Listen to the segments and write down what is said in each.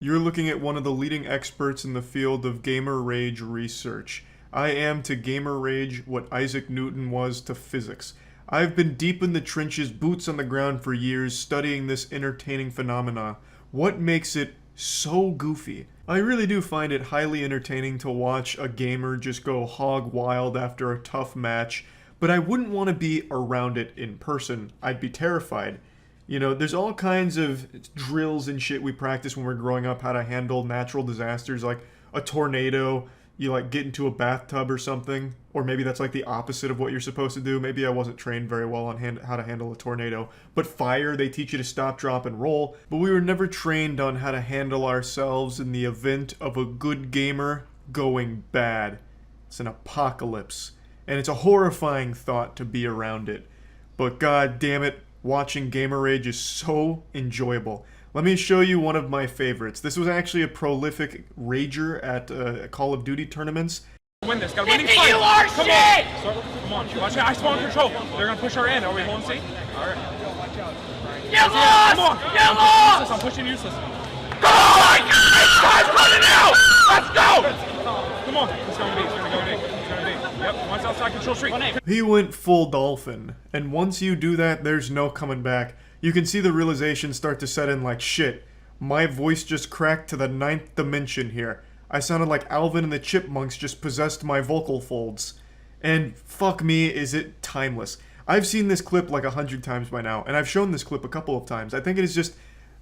You're looking at one of the leading experts in the field of gamer rage research. I am to gamer rage what Isaac Newton was to physics. I've been deep in the trenches, boots on the ground for years, studying this entertaining phenomena. What makes it so goofy? I really do find it highly entertaining to watch a gamer just go hog wild after a tough match, but I wouldn't want to be around it in person. I'd be terrified. You know, there's all kinds of drills and shit we practice when we're growing up, how to handle natural disasters, like a tornado, you like get into a bathtub or something, or maybe that's like the opposite of what you're supposed to do. Maybe I wasn't trained very well on how to handle a tornado. But fire, they teach you to stop, drop, and roll, but we were never trained on how to handle ourselves in the event of a good gamer going bad. It's an apocalypse, and it's a horrifying thought to be around it. But god damn it, watching gamer rage is so enjoyable. Let me show you one of my favorites. This was actually a prolific rager at Call of Duty tournaments. Win this, got a winning fight. You are come shit! On. Come on, watch out. I spawn control. They're gonna push our end. Are we holding C? Alright. You lost! Come on! You lost! I'm pushing useless. Come on! Guys, running out! Let's go! Come on. It's gonna be. It's gonna go D. It's gonna be. Yep, one's outside control street. He went full dolphin, and once you do that, there's no coming back. You can see the realization start to set in like, shit, my voice just cracked to the 9th dimension here. I sounded like Alvin and the Chipmunks just possessed my vocal folds. And fuck me, is it timeless. I've seen this clip like 100 times by now, and I've shown this clip a couple of times. I think it is just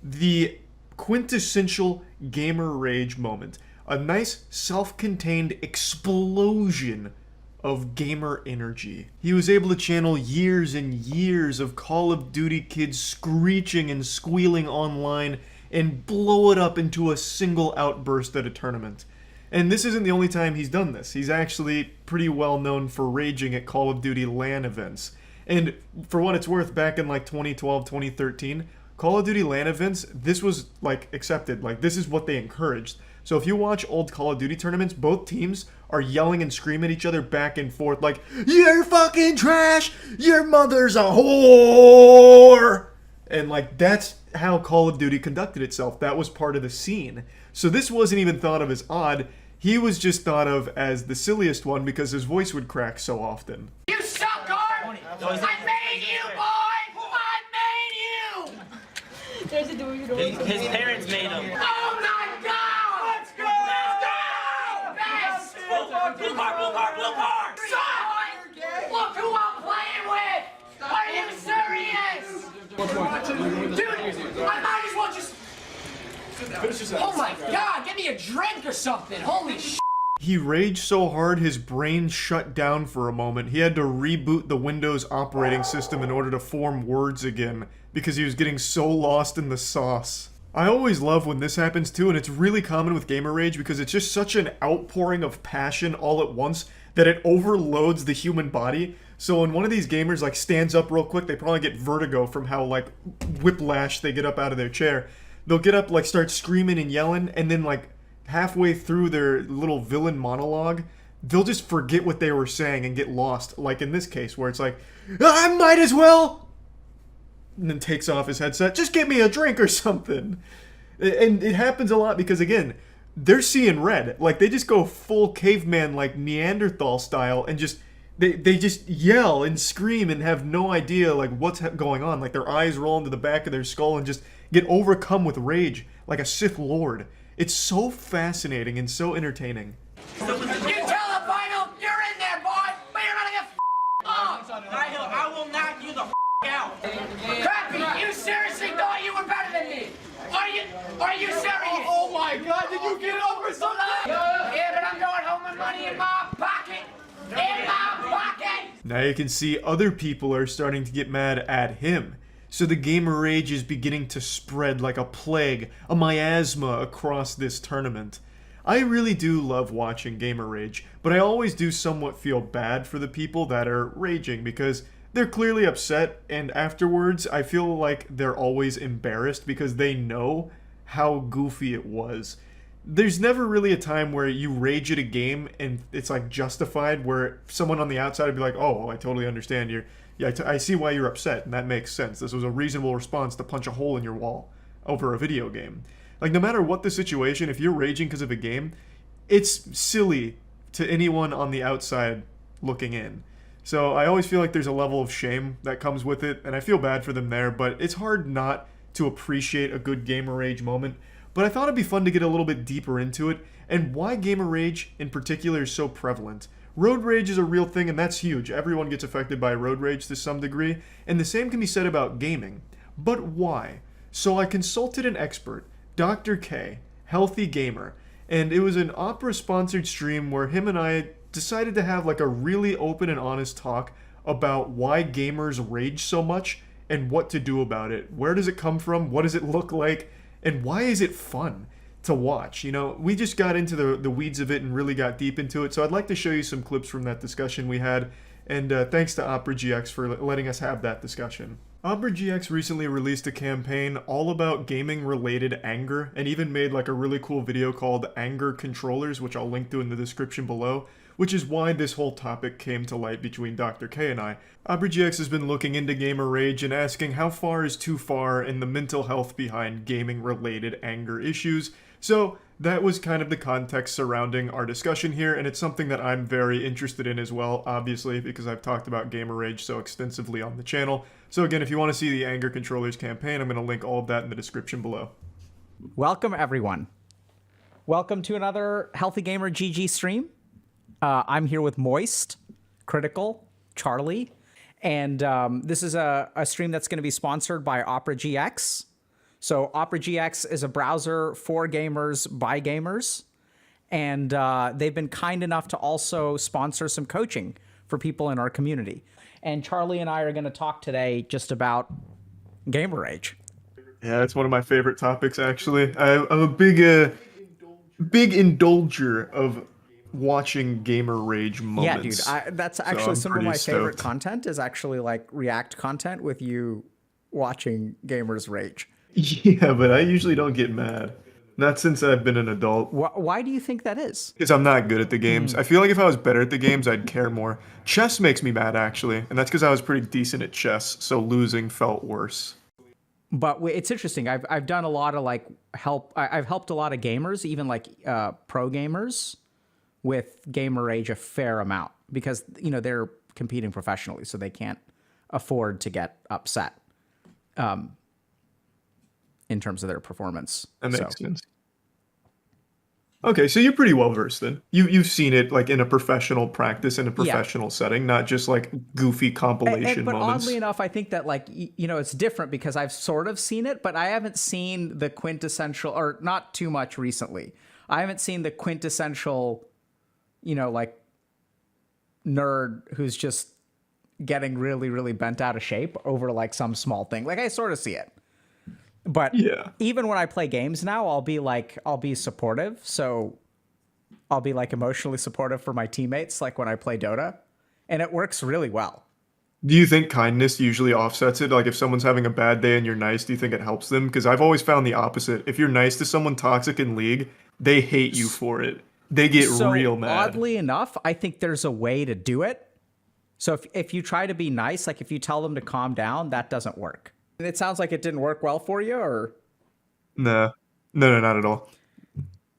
the quintessential gamer rage moment. A nice, self-contained explosion of gamer energy. He was able to channel years and years of Call of Duty kids screeching and squealing online and blow it up into a single outburst at a tournament. And this isn't the only time he's done this. He's actually pretty well known for raging at Call of Duty LAN events. And for what it's worth, back in like 2012, 2013, Call of Duty LAN events, this was like accepted. Like this is what they encouraged. So if you watch old Call of Duty tournaments, both teams are yelling and screaming at each other back and forth like, "You're fucking trash! Your mother's a whore!" And like, that's how Call of Duty conducted itself. That was part of the scene. So this wasn't even thought of as odd. He was just thought of as the silliest one because his voice would crack so often. You suck, Gar! I made you, boy! I made you! There's a dude you don't His parents made him. Oh my god! Let's go! Let's go! Best! Blue car! Son! Look who I'm playing with! Are you serious? Dude, I might as well just... Oh my god, get me a drink or something! Holy sh**! He raged so hard his brain shut down for a moment. He had to reboot the Windows operating system in order to form words again because he was getting so lost in the sauce. I always love when this happens too, and it's really common with gamer rage because it's just such an outpouring of passion all at once that it overloads the human body. So when one of these gamers like stands up real quick, they probably get vertigo from how like whiplash they get up out of their chair. They'll get up, like start screaming and yelling, and then like halfway through their little villain monologue, they'll just forget what they were saying and get lost. Like in this case where it's like, "I might as well," and then takes off his headset, "Just get me a drink or something." And it happens a lot because, again, they're seeing red. Like, they just go full caveman, like Neanderthal style, and just, they just yell and scream and have no idea, like, what's going on. Like, their eyes roll into the back of their skull and just get overcome with rage, like a Sith Lord. It's so fascinating and so entertaining. You tell the final, you're in there, boy, but you're gonna get off! I will knock you the out. Crappy, you seriously thought you were better than me? Are you serious? Oh my god, did you get up or something? Yeah, but I'm going home with money in my pocket. In my pocket! Now you can see other people are starting to get mad at him. So the gamer rage is beginning to spread like a plague, a miasma across this tournament. I really do love watching gamer rage, but I always do somewhat feel bad for the people that are raging because they're clearly upset, and afterwards I feel like they're always embarrassed because they know how goofy it was. There's never really a time where you rage at a game and it's like justified, where someone on the outside would be like, "Oh, I totally understand. I see why you're upset, and that makes sense. This was a reasonable response to punch a hole in your wall over a video game." Like, no matter what the situation, if you're raging because of a game, it's silly to anyone on the outside looking in. So I always feel like there's a level of shame that comes with it, and I feel bad for them there, but it's hard not to appreciate a good gamer rage moment. But I thought it'd be fun to get a little bit deeper into it, and why gamer rage in particular is so prevalent. Road rage is a real thing, and that's huge. Everyone gets affected by road rage to some degree, and the same can be said about gaming. But why? So I consulted an expert, Dr. K, healthy gamer, and it was an Opera-sponsored stream where him and I decided to have like a really open and honest talk about why gamers rage so much and what to do about it. Where does it come from? What does it look like? And why is it fun to watch? You know, we just got into the weeds of it and really got deep into it. So I'd like to show you some clips from that discussion we had. And thanks to Opera GX for letting us have that discussion. Opera GX recently released a campaign all about gaming-related anger, and even made like a really cool video called Anger Controllers, which I'll link to in the description below, which is why this whole topic came to light between Dr. K and I. Opera GX has been looking into gamer rage and asking how far is too far in the mental health behind gaming-related anger issues. So that was kind of the context surrounding our discussion here, and it's something that I'm very interested in as well, obviously, because I've talked about gamer rage so extensively on the channel. So again, if you want to see the Anger Controllers campaign, I'm going to link all of that in the description below. Welcome, everyone. Welcome to another Healthy Gamer GG stream. I'm here with Moist, CrITiKaL, Charlie, and this is a stream that's going to be sponsored by Opera GX. So Opera GX is a browser for gamers by gamers, and they've been kind enough to also sponsor some coaching for people in our community. And Charlie and I are going to talk today just about gamer rage. Yeah, that's one of my favorite topics, actually. I'm a big indulger of watching gamer rage moments. Yeah, dude, that's actually so some of my favorite stoked. content is actually like React content with you watching gamers rage. Yeah, but I usually don't get mad. Not since I've been an adult. Why do you think that is? Because I'm not good at the games. I feel like if I was better at the games, I'd care more. Chess makes me mad, actually. And that's because I was pretty decent at chess, so losing felt worse. But it's interesting. I've done a lot of like I've helped a lot of gamers, even like pro gamers, with gamer rage a fair amount because, you know, they're competing professionally, so they can't afford to get upset in terms of their performance. That makes sense. Okay, so you're pretty well versed then. You've seen it like in a professional practice, in a professional setting, not just like goofy compilation but moments. oddly enough, I think that like, you know, it's different because I've sort of seen it, but I haven't seen the quintessential, or not too much recently. I haven't seen the quintessential, you know, like nerd who's just getting really, really bent out of shape over like some small thing. Like I sort of see it. But Yeah. even when I play games now, I'll be supportive. So I'll be like emotionally supportive for my teammates, like when I play Dota, and it works really well. Do you think kindness usually offsets it? Like if someone's having a bad day and you're nice, do you think it helps them? Because I've always found the opposite. If you're nice to someone toxic in League, they hate you for it. They get real mad. Oddly enough, I think there's a way to do it. So if you try to be nice, like if you tell them to calm down, that doesn't work. It sounds like it didn't work well for you, or? No, not at all.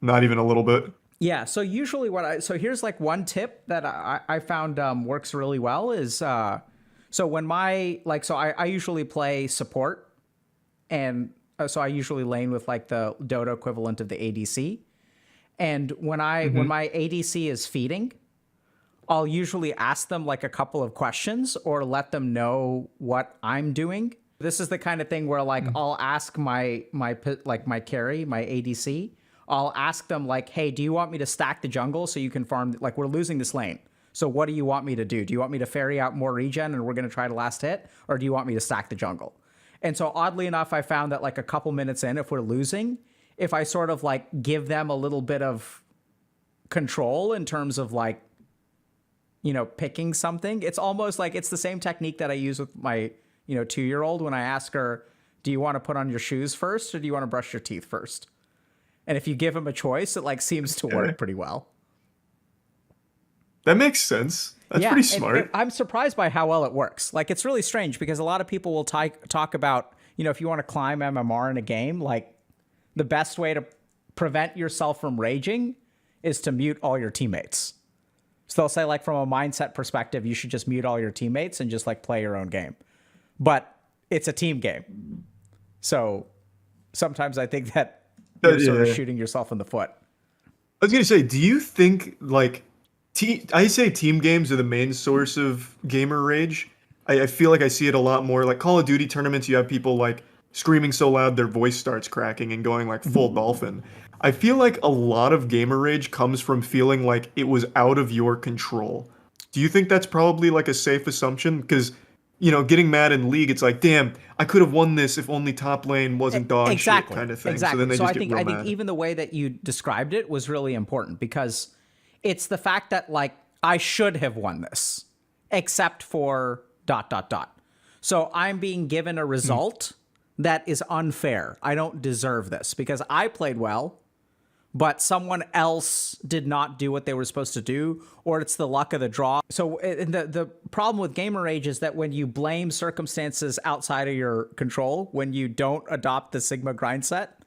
Not even a little bit. Yeah, so usually so here's like one tip that I found works really well is, so when I usually play support, and so I usually lane with like the Dota equivalent of the ADC. And when my ADC is feeding, I'll usually ask them like a couple of questions or let them know what I'm doing. This is the kind of thing where like I'll ask my carry, my ADC, I'll ask them like, hey, do you want me to stack the jungle so you can farm? Like we're losing this lane. So what do you want me to do? Do you want me to ferry out more regen and we're going to try to last hit? Or do you want me to stack the jungle? And so oddly enough, I found that like a couple minutes in, if we're losing, if I sort of like give them a little bit of control in terms of like, you know, picking something, it's almost like it's the same technique that I use with my, you know, 2-year-old when I ask her, do you want to put on your shoes first or do you want to brush your teeth first? And if you give him a choice, it like seems to work pretty well. That makes sense. That's pretty smart. And I'm surprised by how well it works. Like it's really strange because a lot of people will talk about, you know, if you want to climb MMR in a game, like the best way to prevent yourself from raging is to mute all your teammates. So they'll say, like, from a mindset perspective, you should just mute all your teammates and just, like, play your own game. But it's a team game. So sometimes I think that you're sort of shooting yourself in the foot. I was going to say, do you think, like, I say team games are the main source of gamer rage. I feel like I see it a lot more. Like, Call of Duty tournaments, you have people, like, screaming so loud their voice starts cracking and going, like, full dolphin. I feel like a lot of gamer rage comes from feeling like it was out of your control. Do you think that's probably, like, a safe assumption? Because, you know, getting mad in League, it's like, damn, I could have won this if only top lane wasn't dog shit kind of thing. Exactly. So then they just I get think real mad. even the way that you described it was really important, because it's the fact that, like, I should have won this, except for ... So I'm being given a result that is unfair. I don't deserve this because I played well, but someone else did not do what they were supposed to do, or it's the luck of the draw. So the problem with gamer rage is that when you blame circumstances outside of your control, when you don't adopt the Sigma grind set,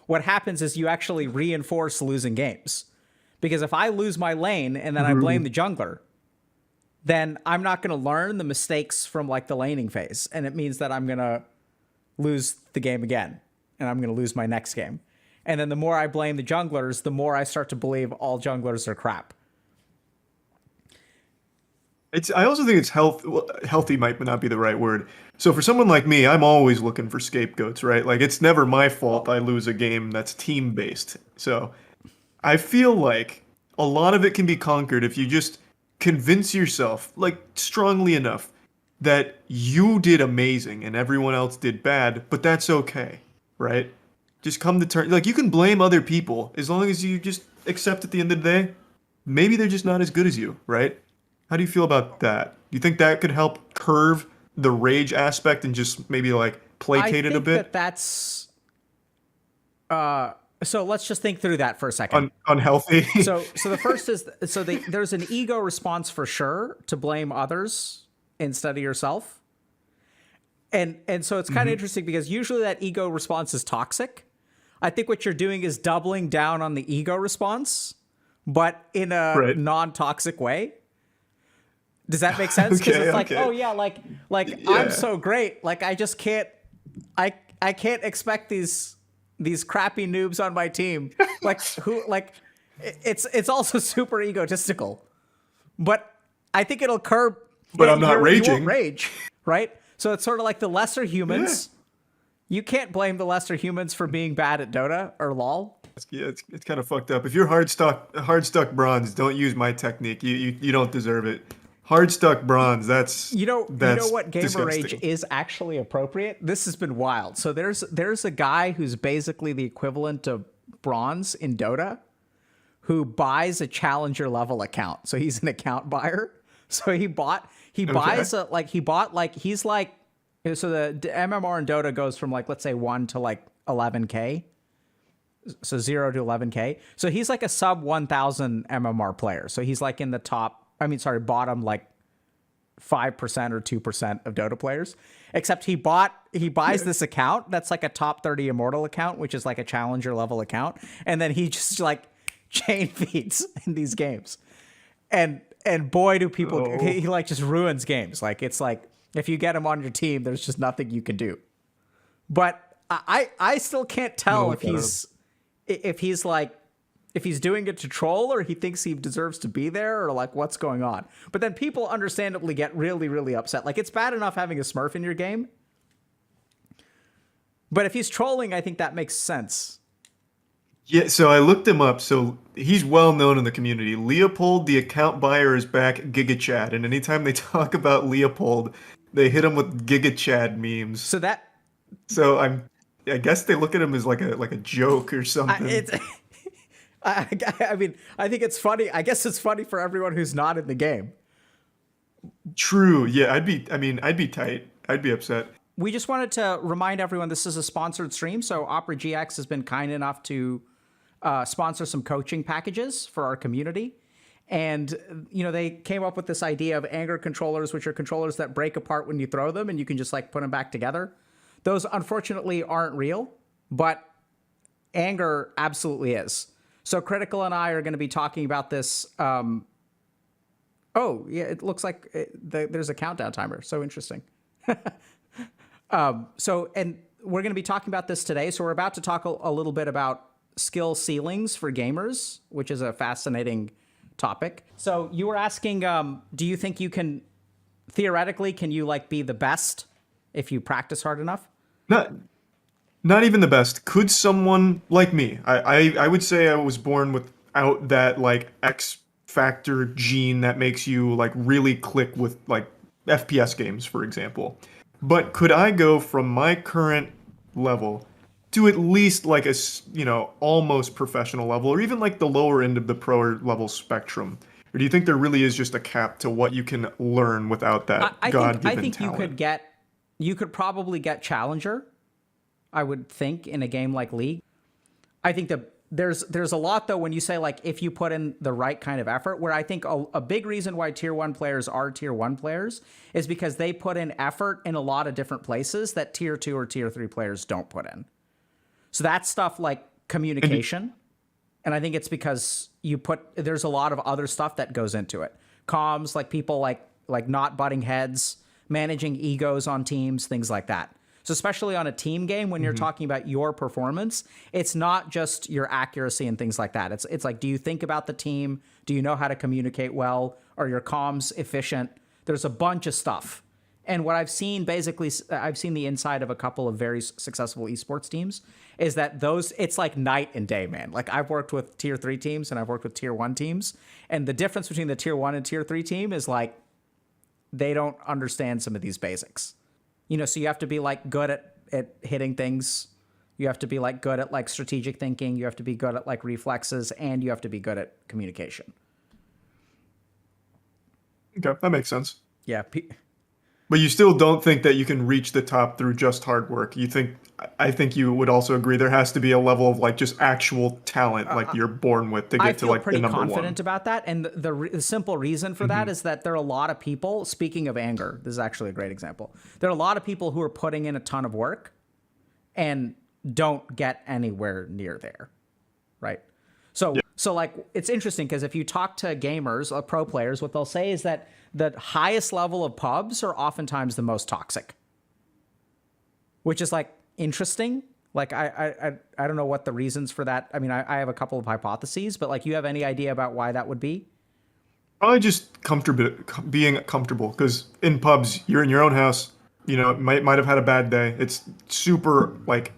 what happens is you actually reinforce losing games. Because if I lose my lane and then I blame the jungler, then I'm not going to learn the mistakes from, like, the laning phase. And it means that I'm going to lose the game again, and I'm going to lose my next game. And then the more I blame the junglers, the more I start to believe all junglers are crap. I also think it's healthy might not be the right word. So for someone like me, I'm always looking for scapegoats, right? Like, it's never my fault I lose a game that's team-based. So I feel like a lot of it can be conquered if you just convince yourself, like, strongly enough that you did amazing and everyone else did bad, but that's okay, right? Just come to terms. Like, you can blame other people as long as you just accept at the end of the day, maybe they're just not as good as you, right? How do you feel about that? Do you think that could help curve the rage aspect and just maybe, like, placate it a bit? That's so let's just think through that for a second. Unhealthy. So the first is, there's an ego response for sure to blame others instead of yourself. And so it's kind of interesting because usually that ego response is toxic. I think what you're doing is doubling down on the ego response, but in a non-toxic way. Does that make sense? Because it's like, oh yeah, like I'm so great. Like, I just can't, I can't expect these crappy noobs on my team. Like, it's also super egotistical. But I think it'll curb. But I'm not raging. You won't rage, right? So it's sort of like the lesser humans. You can't blame the lesser humans for being bad at Dota or LoL. Yeah, it's kind of fucked up. If you're hard stuck bronze, don't use my technique. You don't deserve it. Hard stuck bronze. That's you know what gamer disgusting. rage is actually appropriate. This has been wild. So there's a guy who's basically the equivalent of bronze in Dota, who buys a challenger level account. So he's an account buyer. So he's like so the MMR in Dota goes from, like, let's say 1 to, like, 11K. So 0 to 11K. So he's like a sub 1,000 MMR player. So he's like in the bottom, like, 5% or 2% of Dota players. Except he buys this account that's like a top 30 immortal account, which is like a challenger level account, and then he just, like, chain feeds in these games. And boy, do people he like just ruins games. Like, it's like, if you get him on your team, there's just nothing you can do. But I still can't tell if he's doing it to troll, or he thinks he deserves to be there, or, like, what's going on. But then people understandably get really, really upset. Like, it's bad enough having a Smurf in your game, but if he's trolling, I think that makes sense. Yeah, so I looked him up. So he's well known in the community. Leopold, the account buyer, is back GigaChad, and anytime they talk about Leopold, they hit him with GigaChad memes. So I guess they look at him as like a joke or something. I mean, I think it's funny. I guess it's funny for everyone who's not in the game. True. Yeah, I'd be tight. I'd be upset. We just wanted to remind everyone this is a sponsored stream. So Opera GX has been kind enough to sponsor some coaching packages for our community. And, you know, they came up with this idea of anger controllers, which are controllers that break apart when you throw them, and you can just, like, put them back together. Those, unfortunately, aren't real, but anger absolutely is. So CrITiKaL and I are going to be talking about this. Oh, yeah, it looks like there's a countdown timer. So interesting. And we're going to be talking about this today. So we're about to talk a little bit about skill ceilings for gamers, which is a fascinating topic. So you were asking, do you think you can, theoretically, can you like be the best if you practice hard enough? Not even the best. Could someone like me? I would say I was born without that like X factor gene that makes you like really click with like FPS games, for example. But could I go from my current level to at least like a almost professional level, or even like the lower end of the pro level spectrum? Or do you think there really is just a cap to what you can learn without that God-given talent? I think you could probably get challenger. I would think in a game like League. I think that there's a lot though when you say like if you put in the right kind of effort, where I think a big reason why tier 1 players are tier 1 players is because they put in effort in a lot of different places that tier 2 or tier 3 players don't put in. So that's stuff like communication. And I think it's because there's a lot of other stuff that goes into it. Comms, like people like not butting heads, managing egos on teams, things like that. So especially on a team game, when you're talking about your performance, it's not just your accuracy and things like that. It's like, do you think about the team? Do you know how to communicate well? Are your comms efficient? There's a bunch of stuff. And what I've seen, basically, I've seen the inside of a couple of very successful esports teams, is that it's like night and day, man. Like I've worked with tier 3 teams and I've worked with tier 1 teams. And the difference between the tier 1 and tier 3 team is like, they don't understand some of these basics. So you have to be like good at hitting things. You have to be like good at like strategic thinking. You have to be good at like reflexes, and you have to be good at communication. Okay, that makes sense. Yeah. But you still don't think that you can reach the top through just hard work. I think you would also agree there has to be a level of like just actual talent like you're born with to get to like the number one. I feel pretty confident about that. And the simple reason for that is that there are a lot of people, speaking of anger, this is actually a great example. There are a lot of people who are putting in a ton of work and don't get anywhere near there, right? So like, it's interesting because if you talk to gamers, pro players, what they'll say is that the highest level of pubs are oftentimes the most toxic, which is like interesting. Like, I don't know what the reasons for that. I mean, I have a couple of hypotheses, but like, you have any idea about why that would be? Probably just being comfortable, because in pubs, you're in your own house, might have had a bad day. It's super like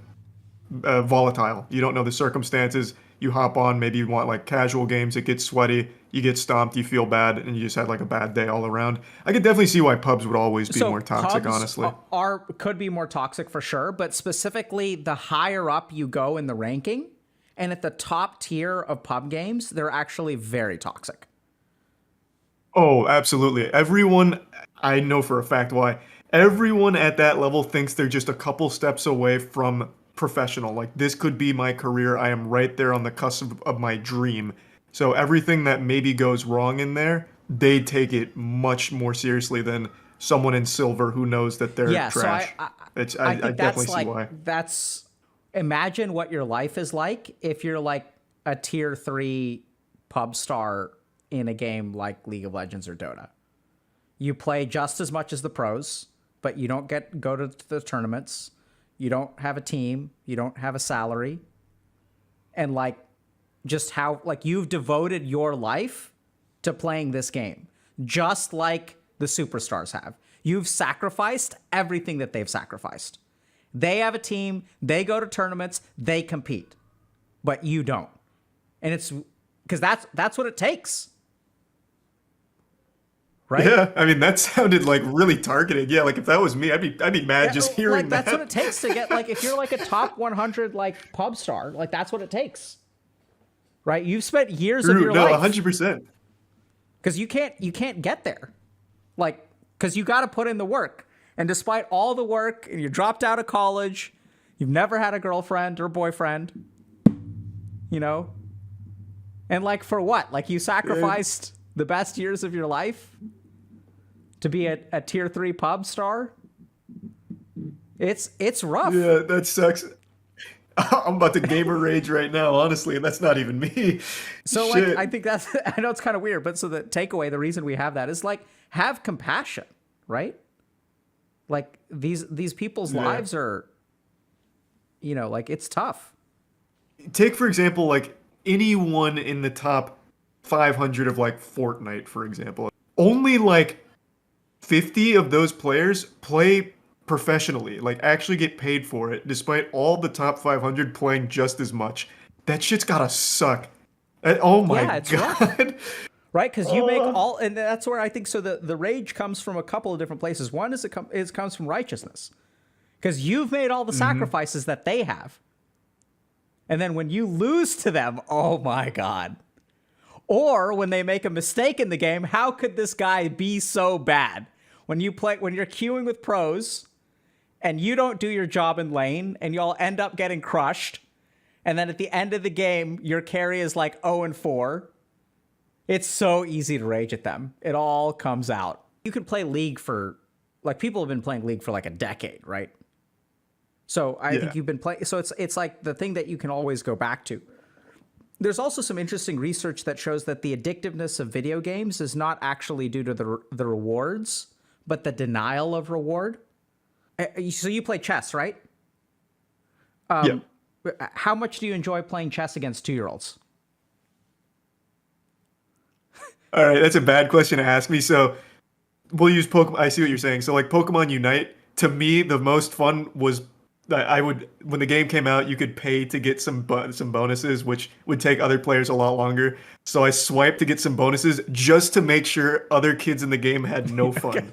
volatile. You don't know the circumstances. You hop on, maybe you want like casual games, it gets sweaty, you get stomped, you feel bad, and you just had like a bad day all around. I could definitely see why pubs would always be more toxic, honestly. Could be more toxic for sure, but specifically the higher up you go in the ranking, and at the top tier of pub games, they're actually very toxic. Oh, absolutely. Everyone, I know for a fact why, everyone at that level thinks they're just a couple steps away from professional. Like, this could be my career. I am right there on the cusp of my dream. So everything that maybe goes wrong in there, they take it much more seriously than someone in silver who knows that they're trash. So I definitely see why. Imagine what your life is like if you're like a tier 3 pub star in a game like League of Legends or Dota. You play just as much as the pros, but you don't go to the tournaments. You don't have a team. You don't have a salary. And like, just how, like, you've devoted your life to playing this game, just like the superstars have. You've sacrificed everything that they've sacrificed. They have a team. They go to tournaments. They compete. But you don't. And it's because that's what it takes. Right? Yeah, I mean, that sounded like really targeted. Yeah, like if that was me, I'd be mad just hearing that. That's what it takes to get, like, if you're like a top 100 like pub star, like that's what it takes. Right? You've spent years of your life. 100%. Because you can't get there. Like, because you got to put in the work. And despite all the work, and you dropped out of college, you've never had a girlfriend or boyfriend, and like, for what? Like, you sacrificed the best years of your life to be a tier 3 pub star. It's rough. Yeah, that sucks. I'm about to gamer rage right now, honestly, and that's not even me. So Shit. like I think that's I know it's kind of weird, but so the takeaway, the reason we have that is like have compassion, right? Like these people's lives are, you know, like it's tough. Take for example, like anyone in the top 500 of like Fortnite, for example. Only like 50 of those players play professionally, like actually get paid for it, despite all the top 500 playing just as much. That shit's gotta suck. Oh my Yeah, it's rough. god. Right, because you make all, and that's where I think so. The rage comes from a couple of different places. One is it comes from righteousness, because you've made all the sacrifices that they have, and then when you lose to them, oh my god. Or when they make a mistake in the game, how could this guy be so bad? When you're queuing with pros, and you don't do your job in lane, and y'all end up getting crushed, and then at the end of the game, your carry is like 0-4. It's so easy to rage at them. It all comes out. You can play League for, like, people have been playing League for like a decade, right? So I think you've been playing. So it's like the thing that you can always go back to. There's also some interesting research that shows that the addictiveness of video games is not actually due to the rewards, but the denial of reward. So you play chess, right? Yeah. How much do you enjoy playing chess against 2-year-olds? All right, that's a bad question to ask me. So we'll use Pokemon. I see what you're saying. So like Pokemon Unite, to me, the most fun was that I would, when the game came out, you could pay to get some bonuses, which would take other players a lot longer. So I swiped to get some bonuses just to make sure other kids in the game had no fun.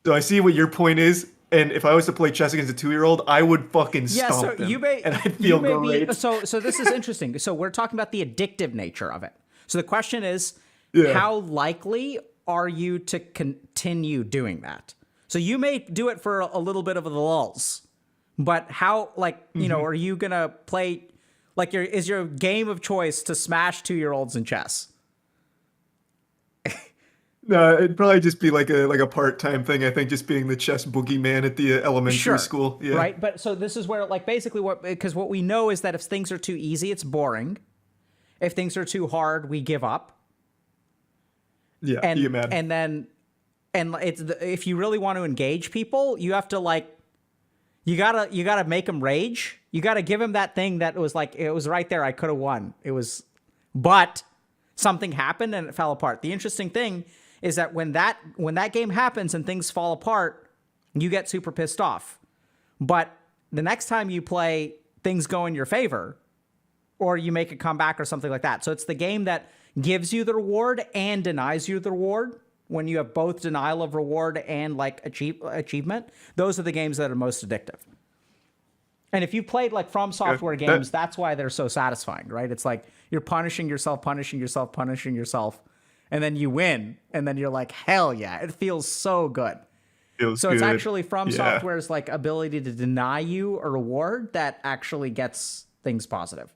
So I see what your point is. And if I was to play chess against a 2-year-old, I would fucking stomp them. And I'd feel great. So this is interesting. So we're talking about the addictive nature of it. So the question is, Yeah. how likely are you to continue doing that? So you may do it for a little bit of the lulls, but how, like, you know, are you gonna play, like, is your game of choice to smash 2-year-olds in chess? No, it'd probably just be like a part-time thing. I think just being the chess boogeyman at the elementary school. Yeah. Right. But so this is where, like, basically because what we know is that if things are too easy, it's boring. If things are too hard, we give up. Yeah. And you mad. and it's if you really want to engage people, you have to, like, you gotta make them rage. You gotta give them that thing that was like, it was right there. I could have won. But something happened and it fell apart. The interesting thing is that when that game happens and things fall apart, you get super pissed off. But the next time you play, things go in your favor, or you make a comeback or something like that. So it's the game that gives you the reward and denies you the reward. When you have both denial of reward and, like, achievement, those are the games that are most addictive. And if you played, like, From Software games, that's why they're so satisfying, right? It's like you're punishing yourself, and then you win, and then you're like, hell yeah, it feels so good. Feels so it's good. actually From Software's, like, ability to deny you a reward that actually gets things positive.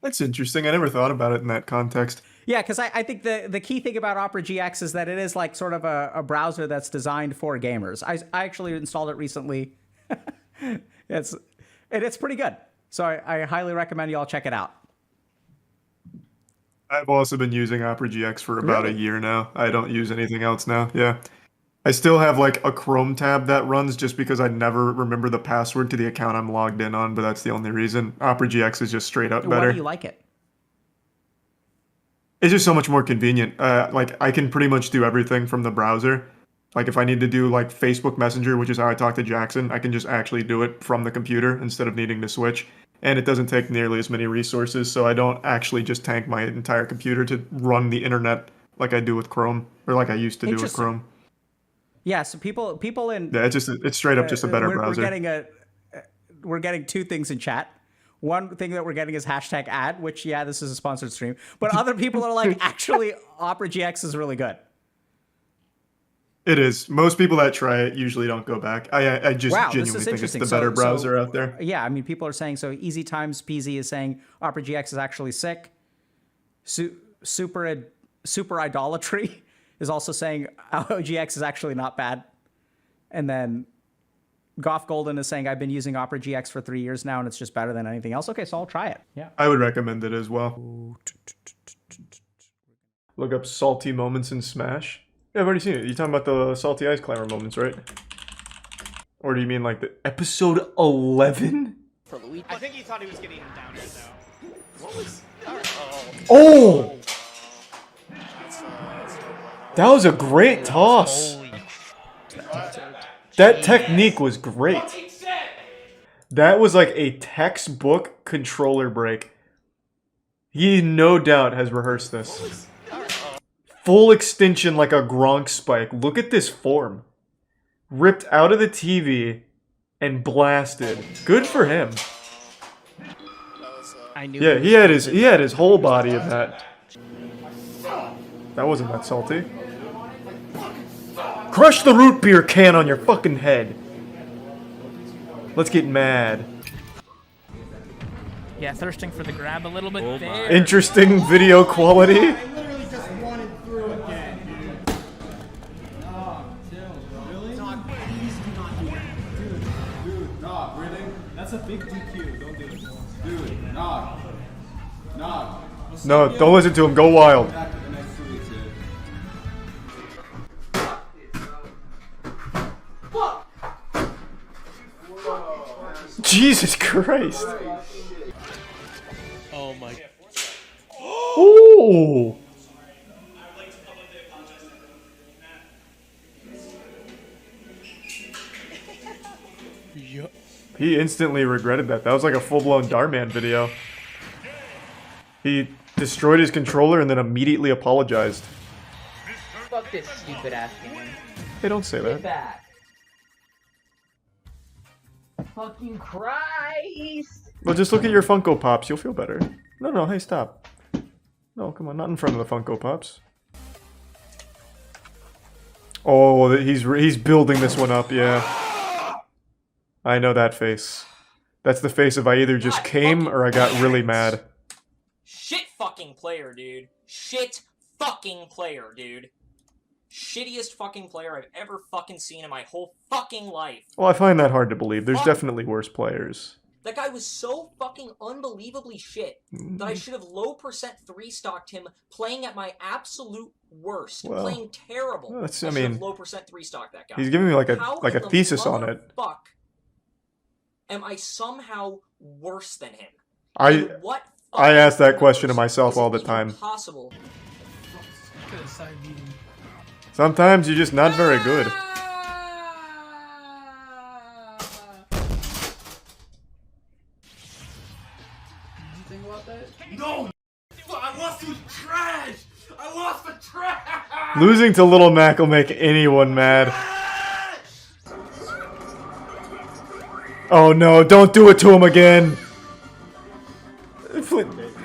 That's interesting. I never thought about it in that context. Yeah, because I think the key thing about Opera GX is that it is, like, sort of a browser that's designed for gamers. I actually installed it recently. It's pretty good. So I highly recommend you all check it out. I've also been using Opera GX for about Really? a year now. I don't use anything else now. Yeah. I still have, like, a Chrome tab that runs just because I never remember the password to the account I'm logged in on, but that's the only reason. Opera GX is just straight up better. Why do you like it? It's just so much more convenient. Like, I can pretty much do everything from the browser. Like, if I need to do, like, Facebook Messenger, which is how I talk to Jackson, I can just actually do it from the computer instead of needing to switch. And it doesn't take nearly as many resources, so I don't actually just tank my entire computer to run the internet like I do with Chrome, or like I used to do with Chrome. Yeah, so people in Yeah, it's straight up just a better browser. We're getting two things in chat. One thing that we're getting is #ad, which, yeah, this is a sponsored stream. But other people are like, actually, Opera GX is really good. It is. Most people that try it usually don't go back. I just Wow, genuinely this is think it's interesting. the better browser out there. Yeah, I mean, people are saying, so Easy Times PZ is saying Opera GX is actually sick. Super Idolatry is also saying OGX is actually not bad. And then Goff Golden is saying I've been using Opera GX for 3 years now and it's just better than anything else. Okay, so I'll try it. Yeah. I would recommend it as well. Look up salty moments in Smash. Yeah, I've already seen it. You're talking about the salty ice climber moments, right? Or do you mean like the episode 11? I think he thought he was getting him down here, though. What was... Oh! That was a great toss. That technique was great. That was like a textbook controller break. He no doubt has rehearsed this. Full extension like a Gronk spike. Look at this form. Ripped out of the TV and blasted. Good for him. Yeah, he had his whole body in that. That wasn't that salty. Crush the root beer can on your fucking head. Let's get mad. Yeah, thirsting for the grab a little bit there. Interesting video quality. I literally just wanted through again, dude. Oh, really? Please do not do that. Dude, nah, really? That's a big DQ. Don't do it. Dude, nah. Nah. No, don't listen to him. Go wild. Back to the next 2 weeks, dude. Jesus Christ. Oh my... Ooh. He instantly regretted that. That was like a full-blown Darman video. He destroyed his controller and then immediately apologized. Fuck this stupid ass game. Hey, don't say Get that. back. Fucking Christ! Well, just look at your Funko Pops. You'll feel better. No, no, hey, stop. No, come on, not in front of the Funko Pops. Oh, he's building this one up, yeah. I know that face. That's the face of I either just came or I got really mad. Shit fucking player, dude. Shit fucking player, dude. Shittiest fucking player I've ever fucking seen in my whole fucking life. Well, I find that hard to believe. There's definitely worse players. That guy was so fucking unbelievably shit that I should have low percent 3-stocked him playing at my absolute worst. Well, playing terrible. that's- I I should have mean, low percent 3-stocked that guy. He's giving me like How a in the thesis on it. Fuck. Am I somehow worse than him? I And what I ask that fucking question to numbers myself is it all the even time. Possible. Sometimes you're just not very good. No! I lost to trash! I lost the trash! Losing to Little Mac will make anyone mad. Oh no, don't do it to him again!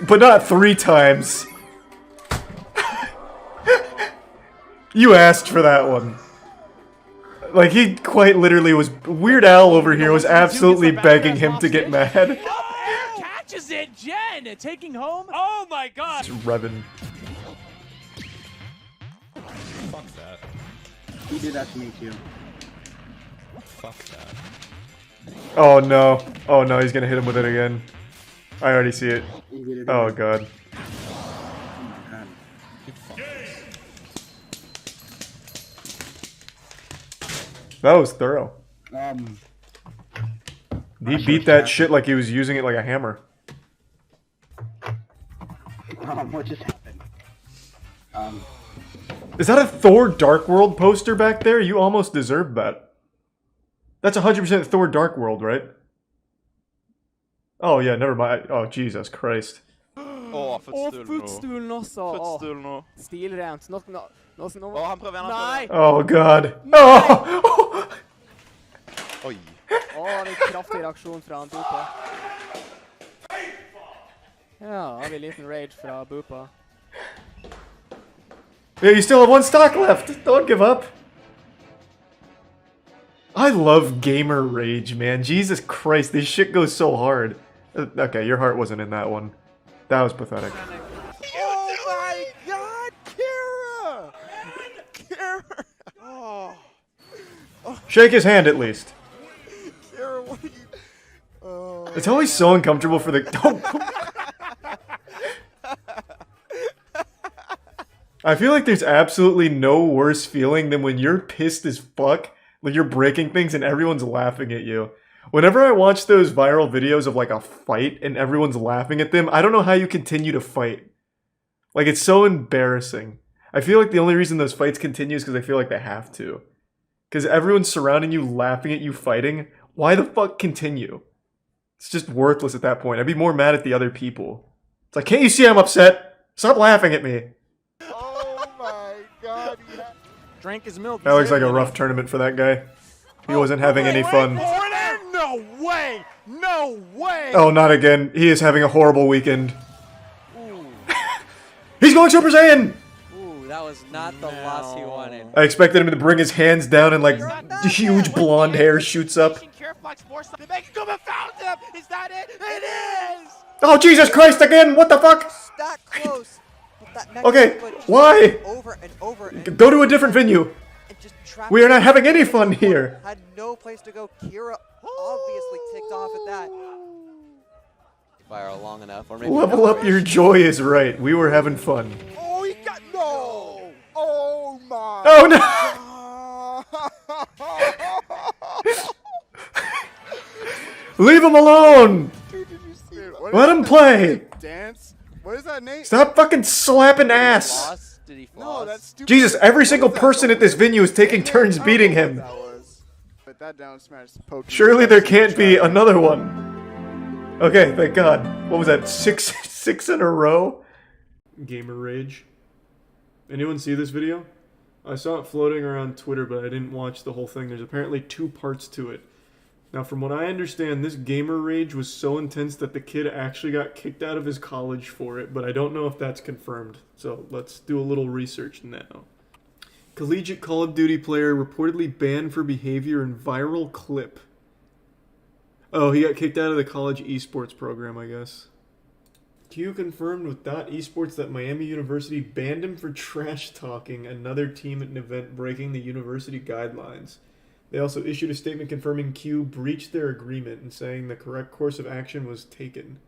But not 3 times. You asked for that one. Like, he quite literally was... Weird Al over here was absolutely begging him to get mad. Catches it, Jen, taking home. Oh my god. It's Revan. Fuck that. He did that to me too. Fuck that. Oh no. Oh no, he's gonna hit him with it again. I already see it. He did it Oh again. god. Oh my god. That was thorough. He sure beat that it's shit like he was using it like a hammer. What just happened? Is that a Thor Dark World poster back there? You almost deserved that. That's 100% Thor Dark World, right? Oh yeah, never mind. Oh Jesus Christ. Footstolen også. Footstolen nå. Stilrent. Nå. Å, han prøver igjen, han Nei! Oh god. Oh! Oi. Det er en kraftig reaksjon fra Boopa. Ja, har vi en liten rage fra Boopa. Yeah, you still have 1 stock left. Don't give up. I love gamer rage, man. Jesus Christ, this shit goes so hard. Okay, your heart wasn't in that one. That was pathetic. Oh my god, Kira! Kira! Oh. Shake his hand at least. It's always so uncomfortable for the... I feel like there's absolutely no worse feeling than when you're pissed as fuck, like you're breaking things and everyone's laughing at you. Whenever I watch those viral videos of like a fight and everyone's laughing at them, I don't know how you continue to fight. Like, it's so embarrassing. I feel like the only reason those fights continue is because I feel like they have to. Because everyone's surrounding you, laughing at you fighting. Why the fuck continue? It's just worthless at that point. I'd be more mad at the other people. It's like, can't you see I'm upset? Stop laughing at me. Oh my god. Drank his milk. That looks like a rough tournament for that guy. He wasn't having any fun. No way! No way! Oh, not again. He is having a horrible weekend. He's going Super Saiyan! Ooh, that was not the loss he wanted. I expected him to bring his hands down and like huge blonde hair shoots up. Is that it? It is! Oh, Jesus Christ again! What the fuck? That close. Okay, why? Over and over and Go to a different venue. We are not having any fun here. Had no place to go. Kira obviously ticked off at that. Fire long enough, or maybe Level up your joy is right. We were having fun. Oh, he got no! Oh my! Oh no! Leave him alone. Let him play. Dance? What is that, Nate? Stop fucking slapping ass. Did he floss? No, that's stupid. Jesus, every single person at this venue is taking turns beating him. Put that down, smash Pokemon. Surely there can't be another one. Okay, thank God. What was that? Six in a row? Gamer rage. Anyone see this video? I saw it floating around Twitter, but I didn't watch the whole thing. There's apparently 2 parts to it. Now, from what I understand, this gamer rage was so intense that the kid actually got kicked out of his college for it, but I don't know if that's confirmed. So let's do a little research now. Collegiate Call of Duty player reportedly banned for behavior in viral clip. Oh, he got kicked out of the college esports program, I guess. Q confirmed with .esports that Miami University banned him for trash talking another team at an event breaking the university guidelines. They also issued a statement confirming Q breached their agreement and saying the correct course of action was taken.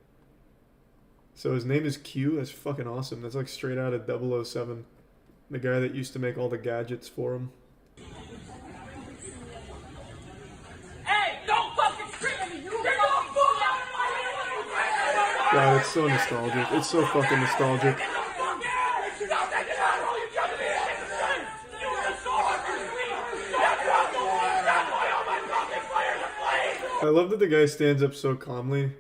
So his name is Q? That's fucking awesome. That's like straight out of 007. The guy that used to make all the gadgets for him. Hey, don't fucking scream at me! You're gonna fuck out of my head! God, it's so nostalgic. It's so fucking nostalgic. I love that the guy stands up so calmly.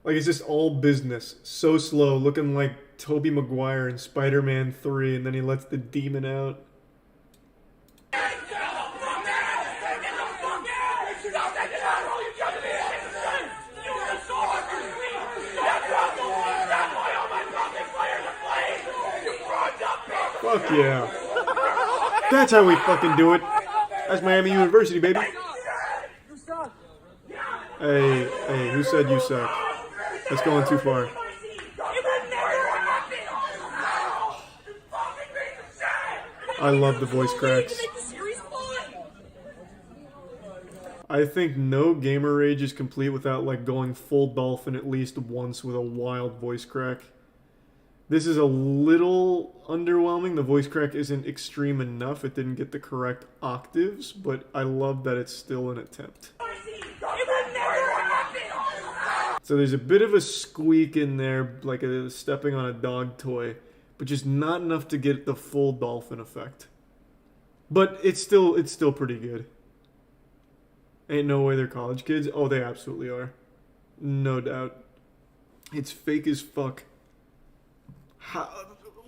Like, it's just all business. So slow, looking like Tobey Maguire in Spider-Man 3, and then he lets the demon out. Fuck yeah. That's how we fucking do it. That's Miami University, baby. Hey, who said you suck? That's going too far. I love the voice cracks. I think no gamer rage is complete without like going full dolphin at least once with a wild voice crack. This is a little underwhelming. The voice crack isn't extreme enough. It didn't get the correct octaves, but I love that it's still an attempt. So there's a bit of a squeak in there, like a stepping on a dog toy, but just not enough to get the full dolphin effect. But it's still pretty good. Ain't no way they're college kids. Oh, they absolutely are. No doubt. It's fake as fuck. How,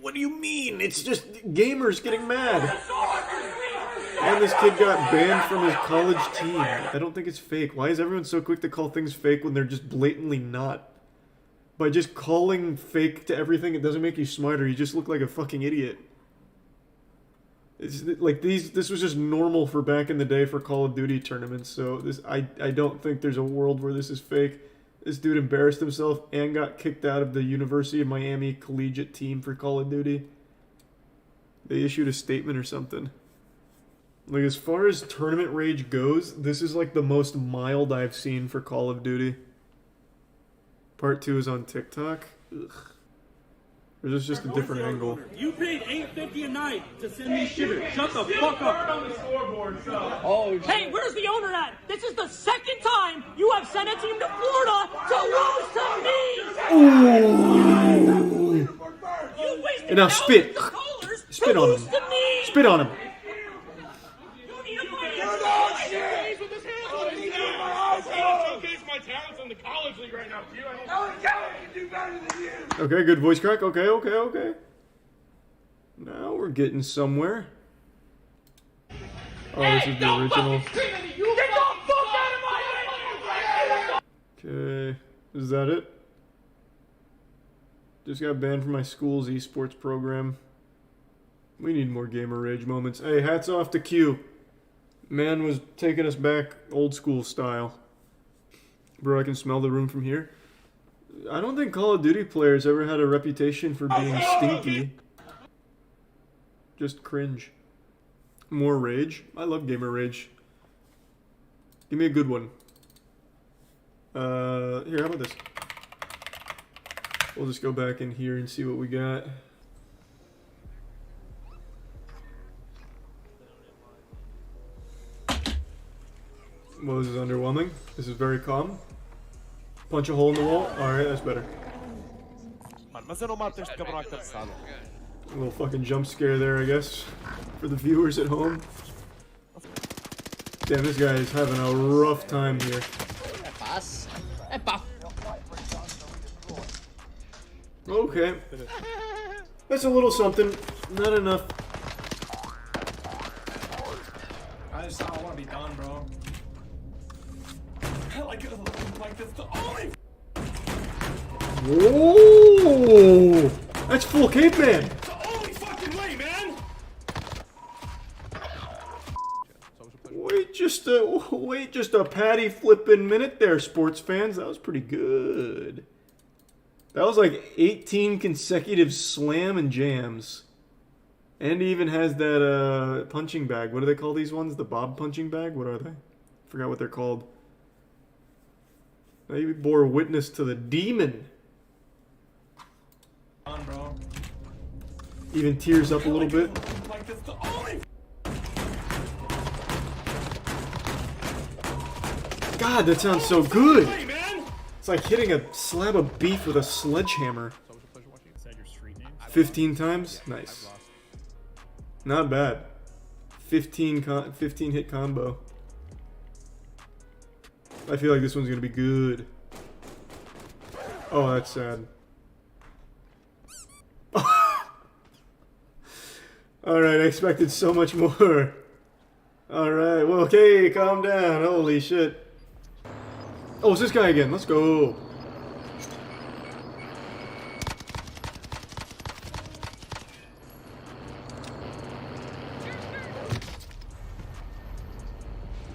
what do you mean? It's just gamers getting mad. And this kid got banned from his college team. I don't think it's fake. Why is everyone so quick to call things fake when they're just blatantly not? By just calling fake to everything, it doesn't make you smarter. You just look like a fucking idiot. It's like this was just normal for back in the day for Call of Duty tournaments. So I don't think there's a world where this is fake. This dude embarrassed himself and got kicked out of the University of Miami collegiate team for Call of Duty. They issued a statement or something. Like, as far as tournament rage goes, this is like the most mild I've seen for Call of Duty. Part 2 is on TikTok. Ugh. Or is this just a different angle? You paid $8.50 a night to send me shitter. Shut the fuck up. On the scoreboard, so. Oh, Hey, where's the owner at? This is the second time you have sent a team to Florida to lose to me. You wasted And now spit. thousands of dollars Spit to on lose him. to me. Spit on him. You need a plan. Showcase my talents in the college league right now, Q. Okay, good voice crack. Okay. Now we're getting somewhere. Oh, this is the original. Okay, is that it? Just got banned from my school's esports program. We need more gamer rage moments. Hey, hats off to Q. Man was taking us back old school style. Bro, I can smell the room from here. I don't think Call of Duty players ever had a reputation for being stinky. Just cringe. More rage. I love gamer rage. Give me a good one. Here, how about this? We'll just go back in here and see what we got. Well, this is underwhelming. This is very calm. Punch a hole in the wall. Alright, that's better. A little fucking jump scare there, I guess. For the viewers at home. Damn, this guy is having a rough time here. Okay. That's a little something. Not enough. I don't want to be done, bro. Like this the only. Whoa! That's full caveman! The only fucking way, man! Wait just a patty flipping minute there, sports fans. That was pretty good. That was like 18 consecutive slam and jams. And he even has that punching bag. What do they call these ones? The bob punching bag? What are they? Forgot what they're called. Now you bore witness to the demon. On, bro. Even tears up a little bit. Like this the only. God, that sounds so good. It's like hitting a slab of beef with a sledgehammer. 15 times? Nice. Not bad. 15 hit combo. I feel like this one's gonna be good. Oh, that's sad. Alright, I expected so much more. Alright, well, okay, calm down. Holy shit. Oh, it's this guy again. Let's go.